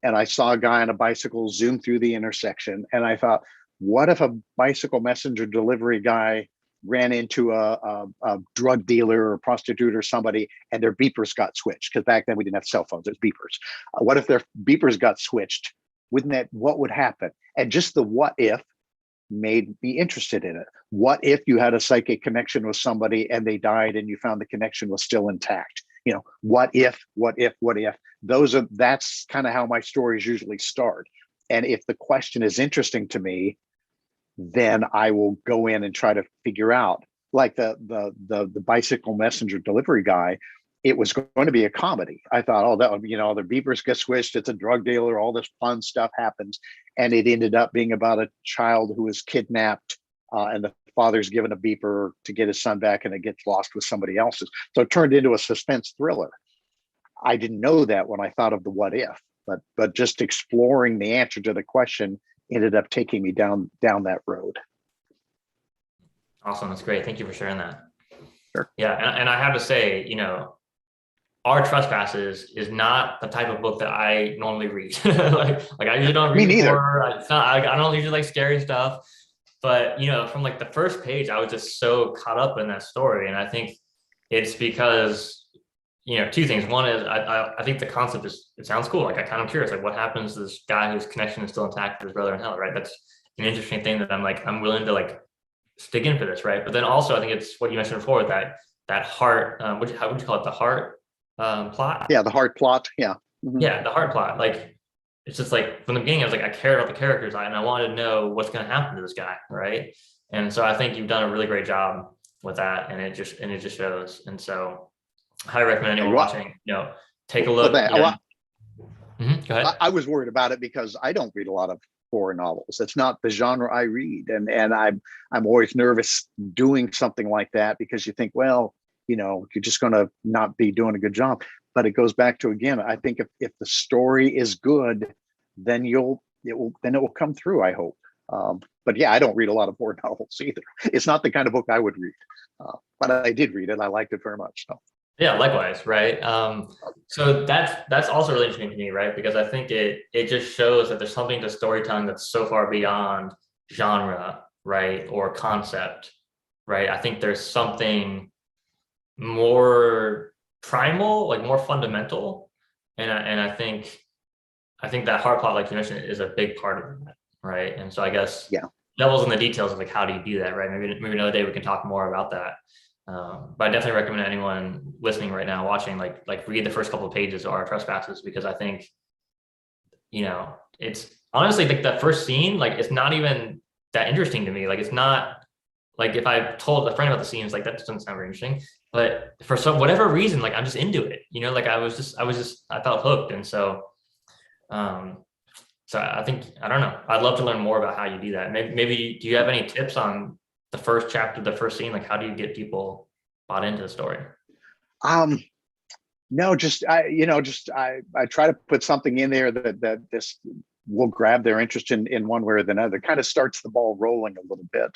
and I saw a guy on a bicycle zoom through the intersection. And I thought, what if a bicycle messenger delivery guy ran into a drug dealer or prostitute or somebody and their beepers got switched? Because back then we didn't have cell phones, there's beepers. What if their beepers got switched? What would happen? And just the what if made me interested in it. What if you had a psychic connection with somebody and they died and you found the connection was still intact? What if? That's kind of how my stories usually start. And if the question is interesting to me, then I will go in and try to figure out, like the bicycle messenger delivery guy. It was going to be a comedy. I thought, oh, that would be, the beepers get switched. It's a drug dealer. All this fun stuff happens. And it ended up being about a child who was kidnapped and the father's given a beeper to get his son back and it gets lost with somebody else's. So it turned into a suspense thriller. I didn't know that when I thought of the what if, but just exploring the answer to the question ended up taking me down that road. Awesome. That's great. Thank you for sharing that. Sure. Yeah. And I have to say, Our Trespasses is not the type of book that I normally read. like I usually don't read. Me neither. Horror. I don't usually like scary stuff. But from like the first page, I was just so caught up in that story, and I think it's because two things. One is I think the concept it sounds cool. Like, I'm kind of curious, like what happens to this guy whose connection is still intact with his brother in hell, right? That's an interesting thing that I'm willing to like stick in for this, right? But then also I think it's what you mentioned before, that heart. How would you call it? The heart plot. Yeah, the heart plot. Yeah. Mm-hmm. Yeah, the heart plot. Like, it's just like from the beginning, I was like, I cared about the characters, and I wanted to know what's going to happen to this guy, right? And so I think you've done a really great job with that, and it just shows. And so I highly recommend anyone watching, take a look. Mm-hmm. Go ahead. I was worried about it because I don't read a lot of horror novels. It's not the genre I read, and I'm always nervous doing something like that because you think, well, you're just going to not be doing a good job. But it goes back to, again, I think if the story is good, then it will come through, I hope. But yeah, I don't read a lot of horror novels either. It's not the kind of book I would read, but I did read it. I liked it very much. So. Yeah, likewise, right? So that's also really interesting to me, right? Because I think it just shows that there's something to storytelling that's so far beyond genre, right, or concept, right? I think there's something more primal, like more fundamental, and I think that heart plot, like you mentioned, is a big part of that, right? And so I guess devil's in the details of like, how do you do that, right? Maybe another day we can talk more about that. But I definitely recommend anyone listening right now, watching, like read the first couple of pages of Our Trespasses, because I think, it's honestly like that first scene, like it's not even that interesting to me. Like, it's not like, if I told a friend about the scenes, like that doesn't sound very interesting, but for whatever reason, like I'm just into it, like I felt hooked. And so, So I think, I don't know. I'd love to learn more about how you do that. Maybe do you have any tips on the first chapter, the first scene? Like, how do you get people bought into the story? Um, no, just I try to put something in there that this will grab their interest in one way or the other. Kind of starts the ball rolling a little bit.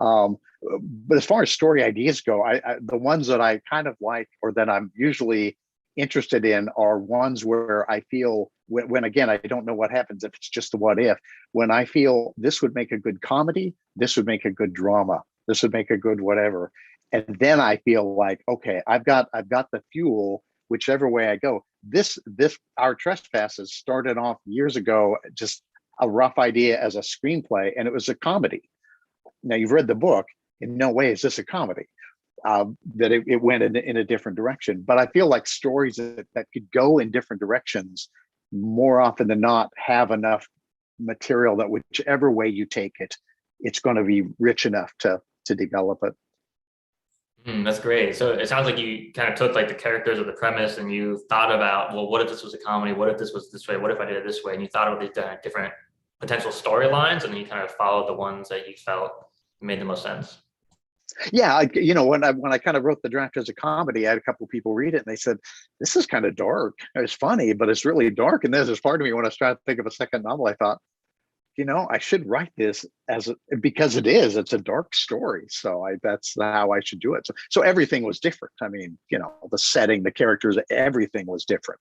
Um, but as far as story ideas go, the ones that I kind of like or that I'm usually interested in are ones where I feel when again I don't know what happens if it's just the what if. When I feel this would make a good comedy, this would make a good drama, this would make a good whatever, and then I feel like okay, I've got the fuel whichever way I go. This our trespasses started off years ago, just a rough idea as a screenplay, and it was a comedy. Now you've read the book. In no way is this a comedy. That it went in a different direction. But I feel like stories that could go in different directions more often than not have enough material that whichever way you take it, it's going to be rich enough to develop it. That's great. So it sounds like you kind of took like the characters or the premise and you thought about, well, what if this was a comedy? What if this was this way? What if I did it this way? And you thought of these different potential storylines, and then you kind of followed the ones that you felt made the most sense. Yeah, when I kind of wrote the draft as a comedy, I had a couple of people read it and they said, "This is kind of dark. It's funny, but it's really dark." And there's this part of me when I was trying to think of a second novel, I thought, I should write this because it's a dark story. So that's how I should do it. So everything was different. I mean, the setting, the characters, everything was different,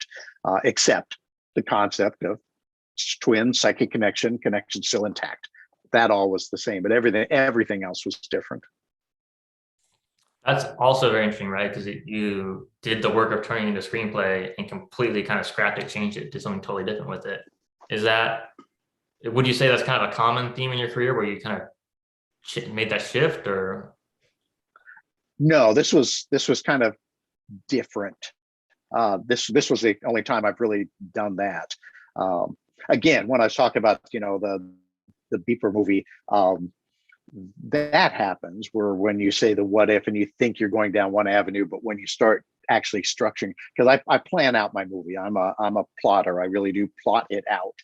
except the concept of twin psychic connection still intact. That all was the same, but everything else was different. That's also very interesting, right? Because you did the work of turning into a screenplay and completely kind of scrapped it, changed it, did something totally different with it. Is that, would you say that's kind of a common theme in your career where you kind of made that shift or? No, this was kind of different. This was the only time I've really done that. Um, Again, when I was talking about the Beeper movie, that happens where when you say the what if and you think you're going down one avenue, but when you start actually structuring, because I plan out my movie, I'm a plotter. I really do plot it out,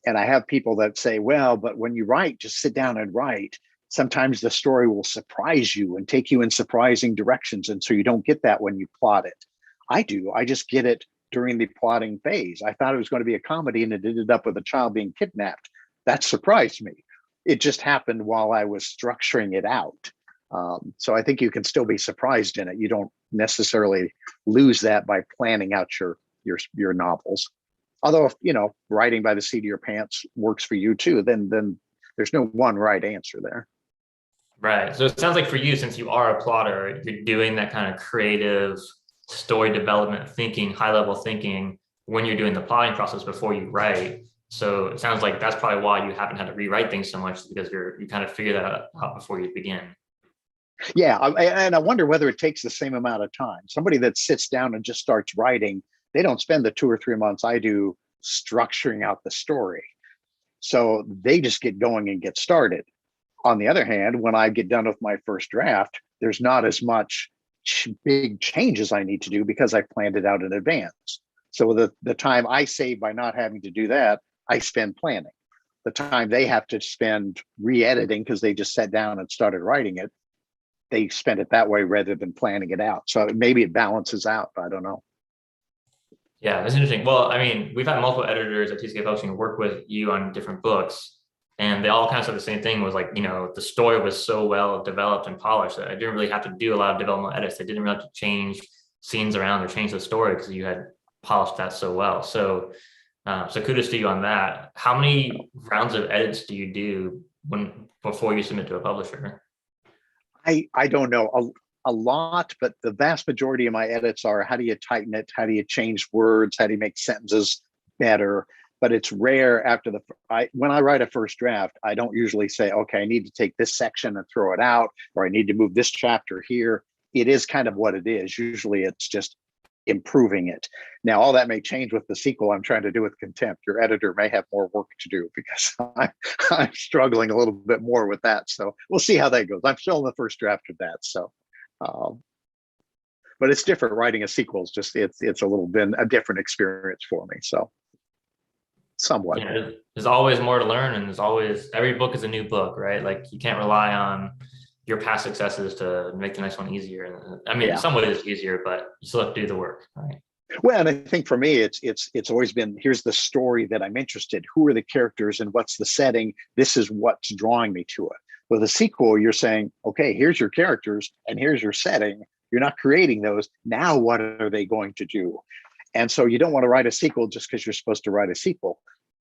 and I have people that say, well, but when you write, just sit down and write. Sometimes the story will surprise you and take you in surprising directions, and so you don't get that when you plot it. I do. I just get it during the plotting phase. I thought it was going to be a comedy, and it ended up with a child being kidnapped. That surprised me. It just happened while I was structuring it out. So I think you can still be surprised in it. You don't necessarily lose that by planning out your novels. Although if writing by the seat of your pants works for you too, then there's no one right answer there. Right. So it sounds like for you, since you are a plotter, you're doing that kind of creative story development thinking, high level thinking when you're doing the plotting process before you write. So it sounds like that's probably why you haven't had to rewrite things so much because you kind of figure that out before you begin. Yeah, and I wonder whether it takes the same amount of time. Somebody that sits down and just starts writing, they don't spend the 2 or 3 months I do structuring out the story. So they just get going and get started. On the other hand, when I get done with my first draft, there's not as much big changes I need to do because I planned it out in advance. So the time I save by not having to do that, I spend planning. The time they have to spend re-editing because they just sat down and started writing it, they spend it that way rather than planning it out. So maybe it balances out. I don't know. Yeah, that's interesting. Well, I mean, we've had multiple editors at TCK Publishing work with you on different books, and they all kind of said the same thing was like, the story was so well developed and polished that I didn't really have to do a lot of developmental edits. They didn't really have to change scenes around or change the story because you had polished that so well. So kudos to you on that. How many rounds of edits do you do before you submit to a publisher? I don't know a lot, but the vast majority of my edits are how do you tighten it? How do you change words? How do you make sentences better? But it's rare after when I write a first draft, I don't usually say, okay, I need to take this section and throw it out, or I need to move this chapter here. It is kind of what it is. Usually it's just improving it. Now, all that may change with the sequel I'm trying to do with Contempt. Your editor may have more work to do because I'm struggling a little bit more with that. So we'll see how that goes. I'm still in the first draft of that. So, but it's different. Writing a sequel is just it's a little bit a different experience for me. So somewhat. you know, there's always more to learn, and there's always, every book is a new book, right? Like you can't rely on your past successes to make the next one easier. And I mean, in Yeah. some ways it's easier, but you still have to do the work, right? Well, and I think for me, it's always been, here's the story that I'm interested. Who are the characters and what's the setting? This is what's drawing me to it. With a sequel, you're saying, okay, here's your characters and here's your setting. You're not creating those. Now, what are they going to do? And so you don't want to write a sequel just because you're supposed to write a sequel.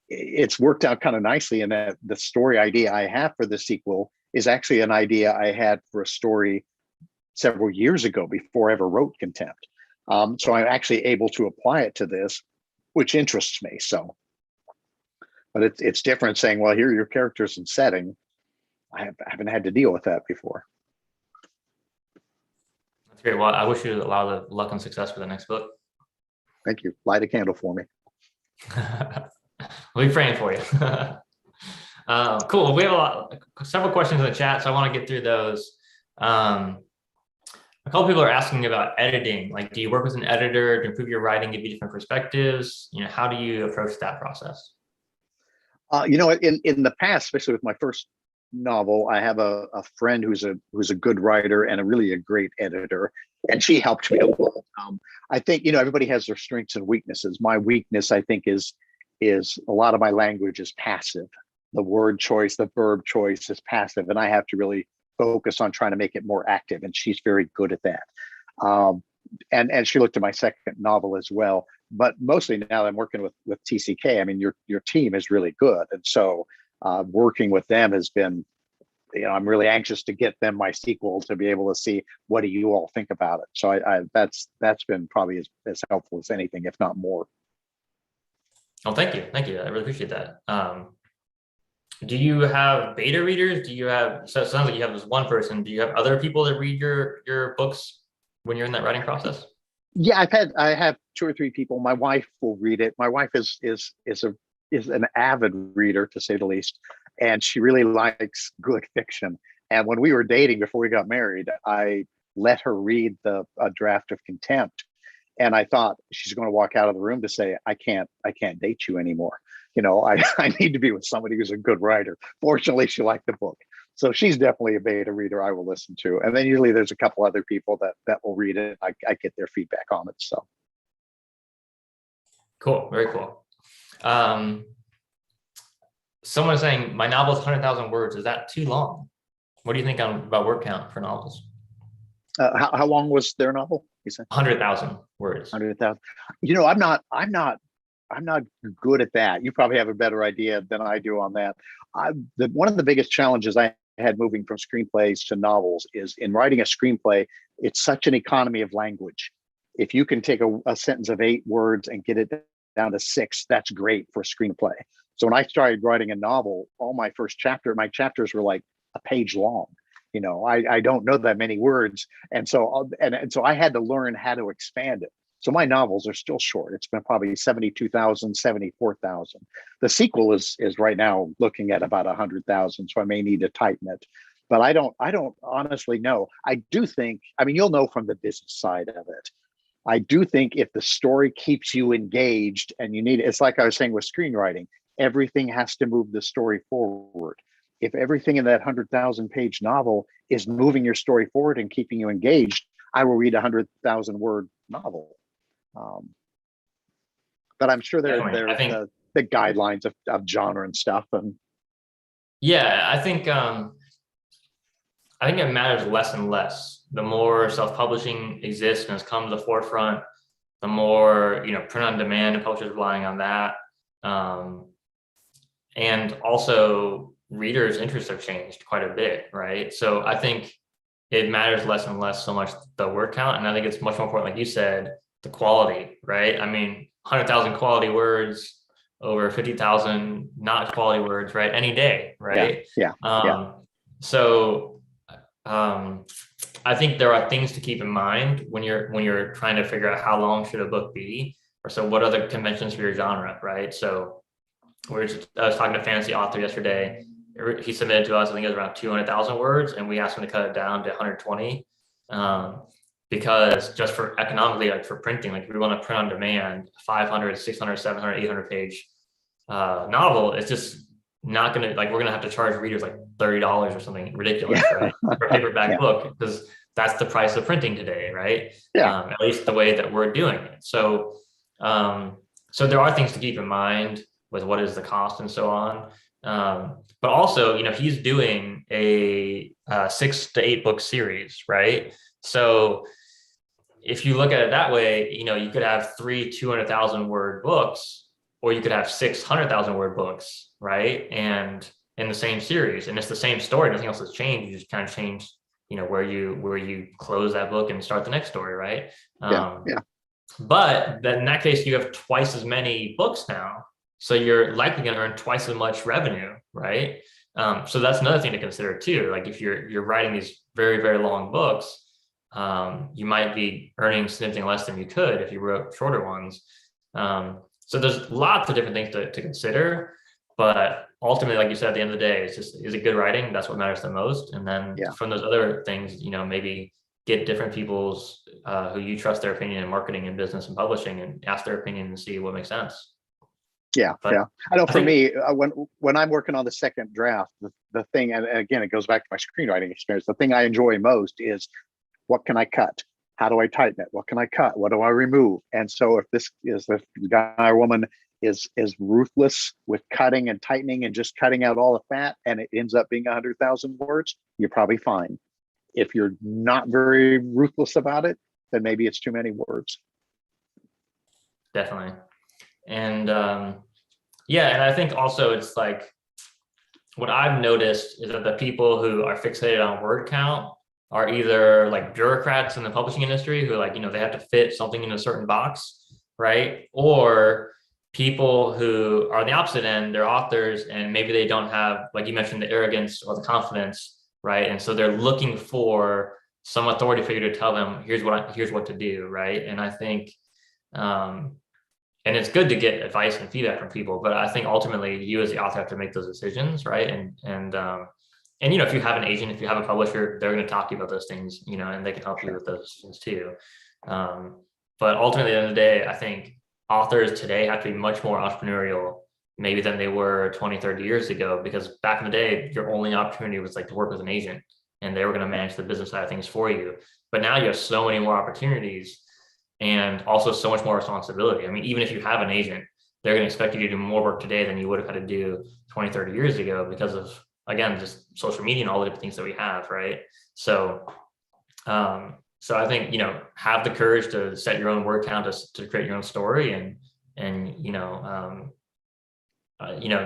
It's worked out kind of nicely in that the story idea I have for the sequel is actually an idea I had for a story several years ago before I ever wrote Contempt. So I'm actually able to apply it to this, which interests me. So, but it's different saying, well, here are your characters and setting. I haven't had to deal with that before. That's great. Well, I wish you a lot of luck and success for the next book. Thank you. Light a candle for me. We'll be praying for you. Cool. We have several questions in the chat, so I want to get through those. A couple people are asking about editing. Like, do you work with an editor to improve your writing, give you different perspectives? You know, how do you approach that process? You know, in the past, especially with my first novel, I have a friend who's a good writer and a great editor, and she helped me a lot. I think, you know, everybody has their strengths and weaknesses. My weakness, I think, is a lot of my language is passive. The word choice, the verb choice is passive, and I have to really focus on trying to make it more active, and she's very good at that. And she looked at my second novel as well, but mostly now I'm working with TCK. I mean, your team is really good, and so working with them has been, you know, I'm really anxious to get them my sequel to be able to see what do you all think about it. So that's been probably as helpful as anything, if not more. Oh, thank you. Thank you. I really appreciate that. Do you have beta readers? Do you have, so it sounds like you have this one person. Do you have other people that read your books when you're in that writing process? Yeah, I have 2 or 3 people. My wife will read it. My wife is an avid reader, to say the least, and she really likes good fiction. And when we were dating before we got married, I let her read a draft of Contempt, and I thought she's going to walk out of the room to say, I can't date you anymore. You know, I need to be with somebody who's a good writer. Fortunately, she liked the book. So she's definitely a beta reader I will listen to. And then usually there's a couple other people that will read it. I get their feedback on it. So cool. Very cool. Someone is saying my novel is 100,000 words. Is that too long? What do you think about word count for novels? How long was their novel? You said 100,000 words. 100,000. You know, I'm not good at that. You probably have a better idea than I do on that. One of the biggest challenges I had moving from screenplays to novels is in writing a screenplay, it's such an economy of language. If you can take a sentence of 8 words and get it down to 6, that's great for a screenplay. So when I started writing a novel, all my chapters were like a page long. You know, I don't know that many words. And so I had to learn how to expand it. So my novels are still short. It's been probably 72,000, 74,000. The sequel is right now looking at about 100,000. So I may need to tighten it, but I don't honestly know. I do think, I mean, you'll know from the business side of it. I do think if the story keeps you engaged and you need, it's like I was saying with screenwriting, everything has to move the story forward. If everything in that 100,000 page novel is moving your story forward and keeping you engaged, I will read a 100,000 word novel. But I'm sure there are the guidelines of genre and stuff. And yeah, I think it matters less and less. The more self-publishing exists and has come to the forefront, the more, you know, print on demand and publishers relying on that. And also readers' interests have changed quite a bit, right? So I think it matters less and less so much the word count. And I think it's much more important, like you said, the quality, right? I mean, 100,000 quality words over 50,000 not quality words, right? Any day, right? Yeah. So I think there are things to keep in mind when you're trying to figure out how long should a book be, or so what are the conventions for your genre, right? So I was talking to a fantasy author yesterday. He submitted to us, I think it was around 200,000 words, and we asked him to cut it down to 120. Because just for economically, like for printing, like we want to print on demand, 500, 600, 700, 800 page novel, it's just not gonna, like, we're gonna have to charge readers like $30 or something ridiculous, right, for a paperback Yeah. book, because that's the price of printing today, right? Yeah. At least the way that we're doing it. So, so there are things to keep in mind with what is the cost and so on. But also, he's doing a 6 to 8 book series, right? So if you look at it that way, you could have 3 200,000 word books, or you could have 600,000 word books, right? And in the same series, and it's the same story, nothing else has changed. You just kind of change, where you close that book and start the next story, right? Yeah. Yeah. But then in that case, you have twice as many books now, so you're likely going to earn twice as much revenue, right? So that's another thing to consider too. Like if you're writing these very, very long books, you might be earning significantly less than you could if you wrote shorter ones. So there's lots of different things to consider, but ultimately, like you said, at the end of the day, is it good writing? That's what matters the most. And then from those other things, maybe get different people's who you trust their opinion in marketing and business and publishing, and ask their opinion and see what makes sense. Yeah. But Yeah. I know I for think, me, when I'm working on the second draft, the thing, and again, it goes back to my screenwriting experience. The thing I enjoy most is, what can I cut? How do I tighten it? What can I cut? What do I remove? And so if the guy or woman is ruthless with cutting and tightening and just cutting out all the fat, and it ends up being 100,000 words, you're probably fine. If you're not very ruthless about it, then maybe it's too many words. definitely. And and I think also it's like, what I've noticed is that the people who are fixated on word count are either like bureaucrats in the publishing industry who, like, they have to fit something in a certain box, right? Or people who are the opposite end, they're authors, and maybe they don't have, like you mentioned, the arrogance or the confidence, right? And so they're looking for some authority figure to tell them, here's what to do, right? And I think, and it's good to get advice and feedback from people, but I think ultimately you as the author have to make those decisions, right? And if you have an agent, if you have a publisher, they're going to talk to you about those things, and they can help you with those decisions too. But ultimately, at the end of the day, I think authors today have to be much more entrepreneurial maybe than they were 20, 30 years ago, because back in the day, your only opportunity was like to work with an agent, and they were going to manage the business side of things for you. But now you have so many more opportunities, and also so much more responsibility. I mean, even if you have an agent, they're going to expect you to do more work today than you would have had to do 20, 30 years ago, because of, again, just social media and all the different things that we have, right? So, so I think, have the courage to set your own word count, to create your own story, and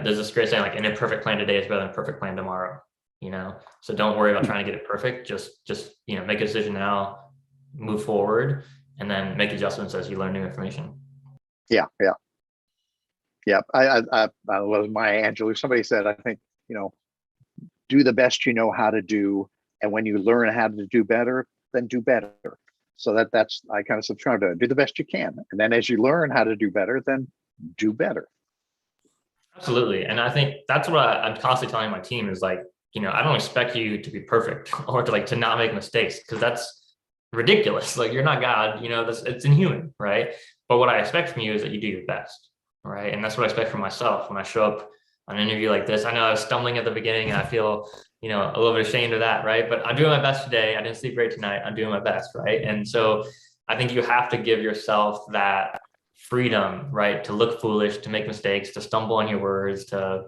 there's this great saying, like, an imperfect plan today is better than a perfect plan tomorrow. So don't worry about trying to get it perfect. Just make a decision now, move forward, and then make adjustments as you learn new information. Yeah. I was Maya Angelou. Somebody said, I think, do the best you know how to do, and when you learn how to do better, then do better. So that's I kind of subscribe to it. Do the best you can, and then as you learn how to do better, then do better. Absolutely. And I think that's what I'm constantly telling my team is, like, I don't expect you to be perfect or to not make mistakes, because that's ridiculous. Like, you're not God, it's inhuman, right? But what I expect from you is that you do your best, right? And that's what I expect from myself when I show up on an interview like this. I know I was stumbling at the beginning, and I feel, a little bit ashamed of that, right? But I'm doing my best today. I didn't sleep great tonight. I'm doing my best, right? And so I think you have to give yourself that freedom, right? To look foolish, to make mistakes, to stumble on your words, to,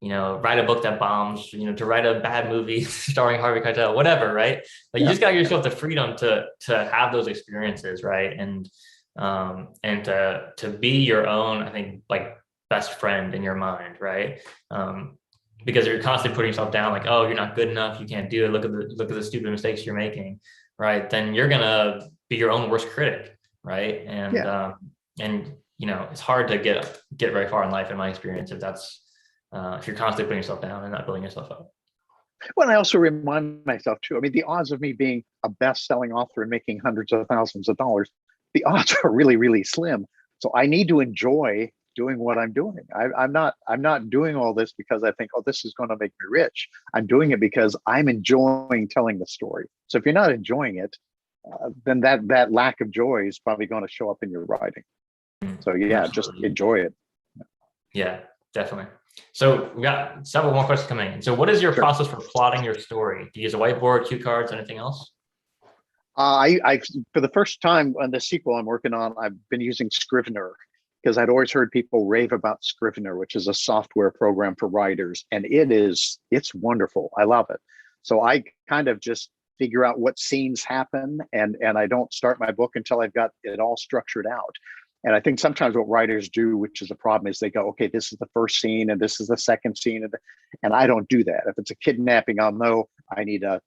write a book that bombs, to write a bad movie starring Harvey Keitel, whatever, right? Like, you just got to give yourself the freedom to have those experiences, right? And to be your own, I think, like, best friend in your mind, right? Because if you're constantly putting yourself down, like, oh, you're not good enough, you can't do it, look at the stupid mistakes you're making, right? Then you're gonna be your own worst critic, right? And it's hard to get very far in life, in my experience, if you're constantly putting yourself down and not building yourself up. Well, I also remind myself too, I mean, the odds of me being a best-selling author and making hundreds of thousands of dollars, the odds are really, really slim. So I need to enjoy doing what I'm doing. I'm not doing all this because I think, oh, this is going to make me rich. I'm doing it because I'm enjoying telling the story. So if you're not enjoying it, then that lack of joy is probably going to show up in your writing. So yeah, Absolutely. just enjoy it. Yeah, Definitely. So we got several more questions coming in. So what is your Sure. process for plotting your story? Do you use a whiteboard, cue cards, anything else? I for the first time on the sequel I'm working on, I've been using Scrivener because I'd always heard people rave about Scrivener, which is a software program for writers, and it's wonderful. I love it. So I kind of just figure out what scenes happen, and I don't start my book until I've got it all structured out. And I think sometimes what writers do, which is a problem, is they go, okay, this is the first scene and this is the second scene, and I don't do that. If it's a kidnapping, I'll know I need a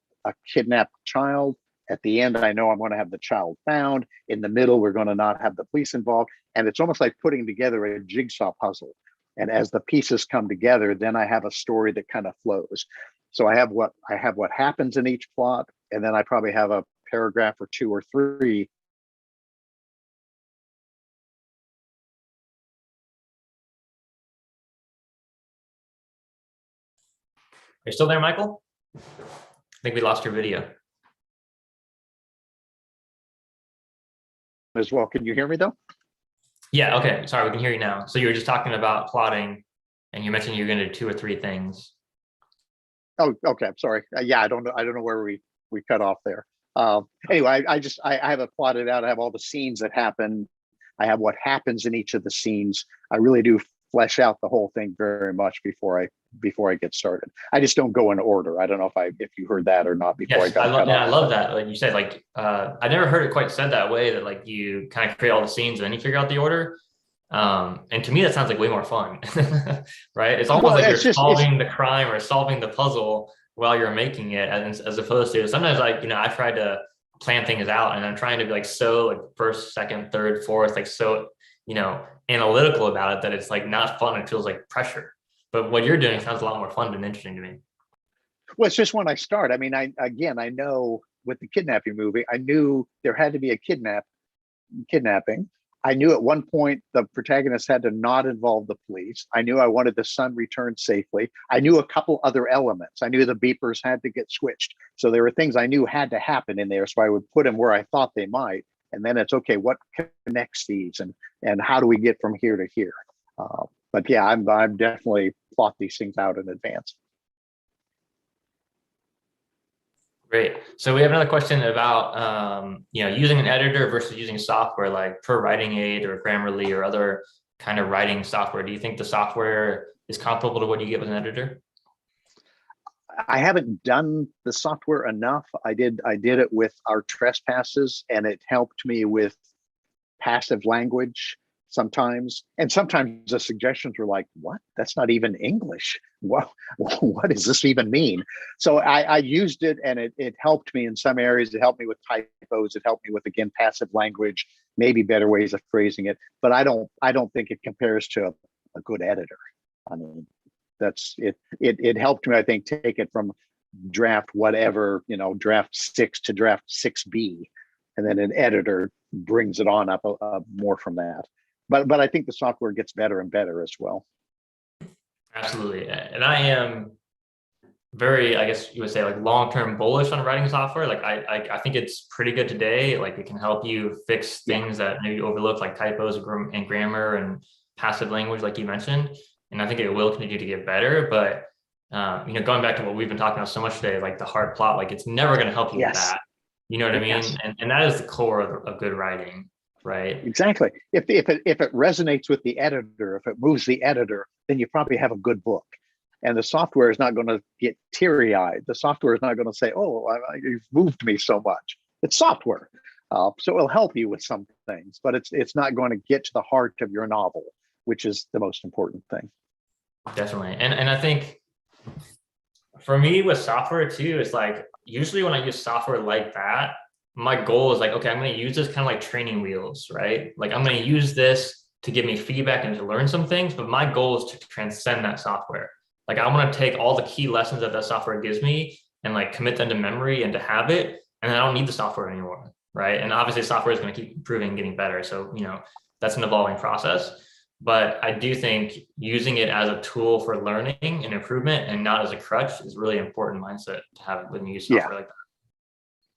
kidnapped child. At the end, I know I'm going to have the child found. In the middle, we're going to not have the police involved. And it's almost like putting together a jigsaw puzzle. And as the pieces come together, then I have a story that kind of flows. So I have what happens in each plot, and then I probably have a paragraph or two or three. Are you still there, Michael? I think we lost your video. As well. Can you hear me though? Yeah, okay. Sorry, we can hear you now. So you were just talking about plotting and you mentioned you're going to do two or three things. Oh, okay. I'm sorry. Yeah, I don't know. I don't know where we cut off there. Anyway, I have it plotted out. I have all the scenes that happen. I have what happens in each of the scenes. I really do flesh out the whole thing very much before I get started. I just don't go in order. I don't know if you heard that or not before I Yes, got cut I off. love that. Like you said, like I never heard it quite said that way, that like you kind of create all the scenes and then you figure out the order. And to me, that sounds like way more fun, right? It's almost Well, like you're it's solving the crime or solving the puzzle while you're making it, as opposed to sometimes, like, I try to plan things out and I'm trying to be like so like first, second, third, fourth, like so analytical about it that it's like not fun. It feels like pressure. But what you're doing sounds a lot more fun and interesting to me. well, it's just when I start. I mean, I know with the kidnapping movie, I knew there had to be a kidnapping. I knew at one point the protagonist had to not involve the police. I knew I wanted the son returned safely. I knew a couple other elements. I knew the beepers had to get switched. So there were things I knew had to happen in there. So I would put them where I thought they might. And then it's okay, what connects these and how do we get from here to here? But yeah, I'm definitely plot these things out in advance. Great. So we have another question about using an editor versus using software like Per Writing Aid or Grammarly or other kind of writing software. Do you think the software is comparable to what you get with an editor? I haven't done the software enough. I did it with our trespasses, and it helped me with passive language sometimes. And sometimes the suggestions were like, what? That's not even English. What does this even mean? So I used it, and it helped me in some areas. It helped me with typos. It helped me with, again, passive language, maybe better ways of phrasing it. But I don't think it compares to a good editor. I mean, that's it. It helped me, I think, take it from draft whatever, draft 6 to draft 6B, and then an editor brings it on up more from that. But I think the software gets better and better as well. Absolutely. And I am very, I guess you would say, like long-term bullish on writing software. Like I think it's pretty good today. Like it can help you fix things that maybe overlooked, like typos and grammar and passive language, like you mentioned. And I think it will continue to get better. But going back to what we've been talking about so much today, like the hard plot, like it's never going to help you with Yes. that. You know what I mean? Yes. And that is the core of good writing, right? Exactly. If it resonates with the editor, if it moves the editor, then you probably have a good book. And the software is not going to get teary-eyed. The software is not going to say, "Oh, you've moved me so much." It's software, so it'll help you with some things, but it's not going to get to the heart of your novel, which is the most important thing. Definitely. And I think for me with software too, it's like usually when I use software like that, my goal is like, okay, I'm going to use this kind of like training wheels, right? Like I'm going to use this to give me feedback and to learn some things, but my goal is to transcend that software. Like I want to take all the key lessons that software gives me and like commit them to memory and to habit, and then I don't need the software anymore, right? And obviously software is going to keep improving and getting better. So, that's an evolving process. But I do think using it as a tool for learning and improvement and not as a crutch is really important mindset to have when you use software like that.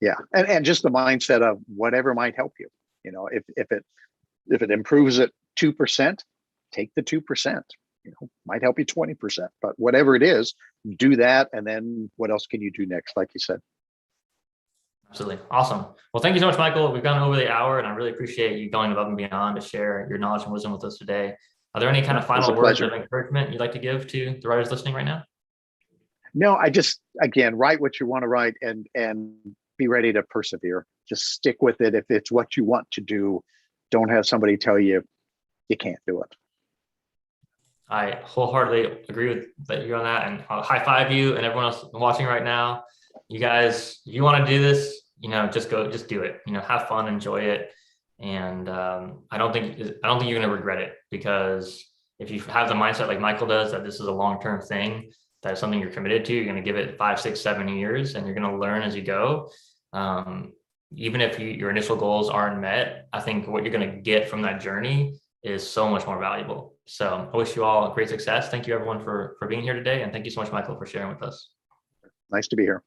Yeah. And just the mindset of whatever might help you. If it improves at 2%, take the 2%. might help you 20%, but whatever it is, do that. And then what else can you do next? Like you said. Absolutely. Awesome. Well, thank you so much, Michael. We've gone over the hour, and I really appreciate you going above and beyond to share your knowledge and wisdom with us today. Are there any kind of final words of encouragement you'd like to give to the writers listening right now? No, I just, again, write what you want to write and be ready to persevere. Just stick with it. If it's what you want to do, don't have somebody tell you you can't do it. I wholeheartedly agree with you on that, and I'll high five you and everyone else watching right now. You guys, if you want to do this, just do it. Have fun, enjoy it, and I don't think you're going to regret it, because if you have the mindset like Michael does, that this is a long-term thing, that is something you're committed to, you're going to give it 5, 6, 7 years, and you're going to learn as you go. Even if your initial goals aren't met, I think what you're going to get from that journey is so much more valuable. So I wish you all great success. Thank you everyone for being here today. And thank you so much, Michael, for sharing with us. Nice to be here.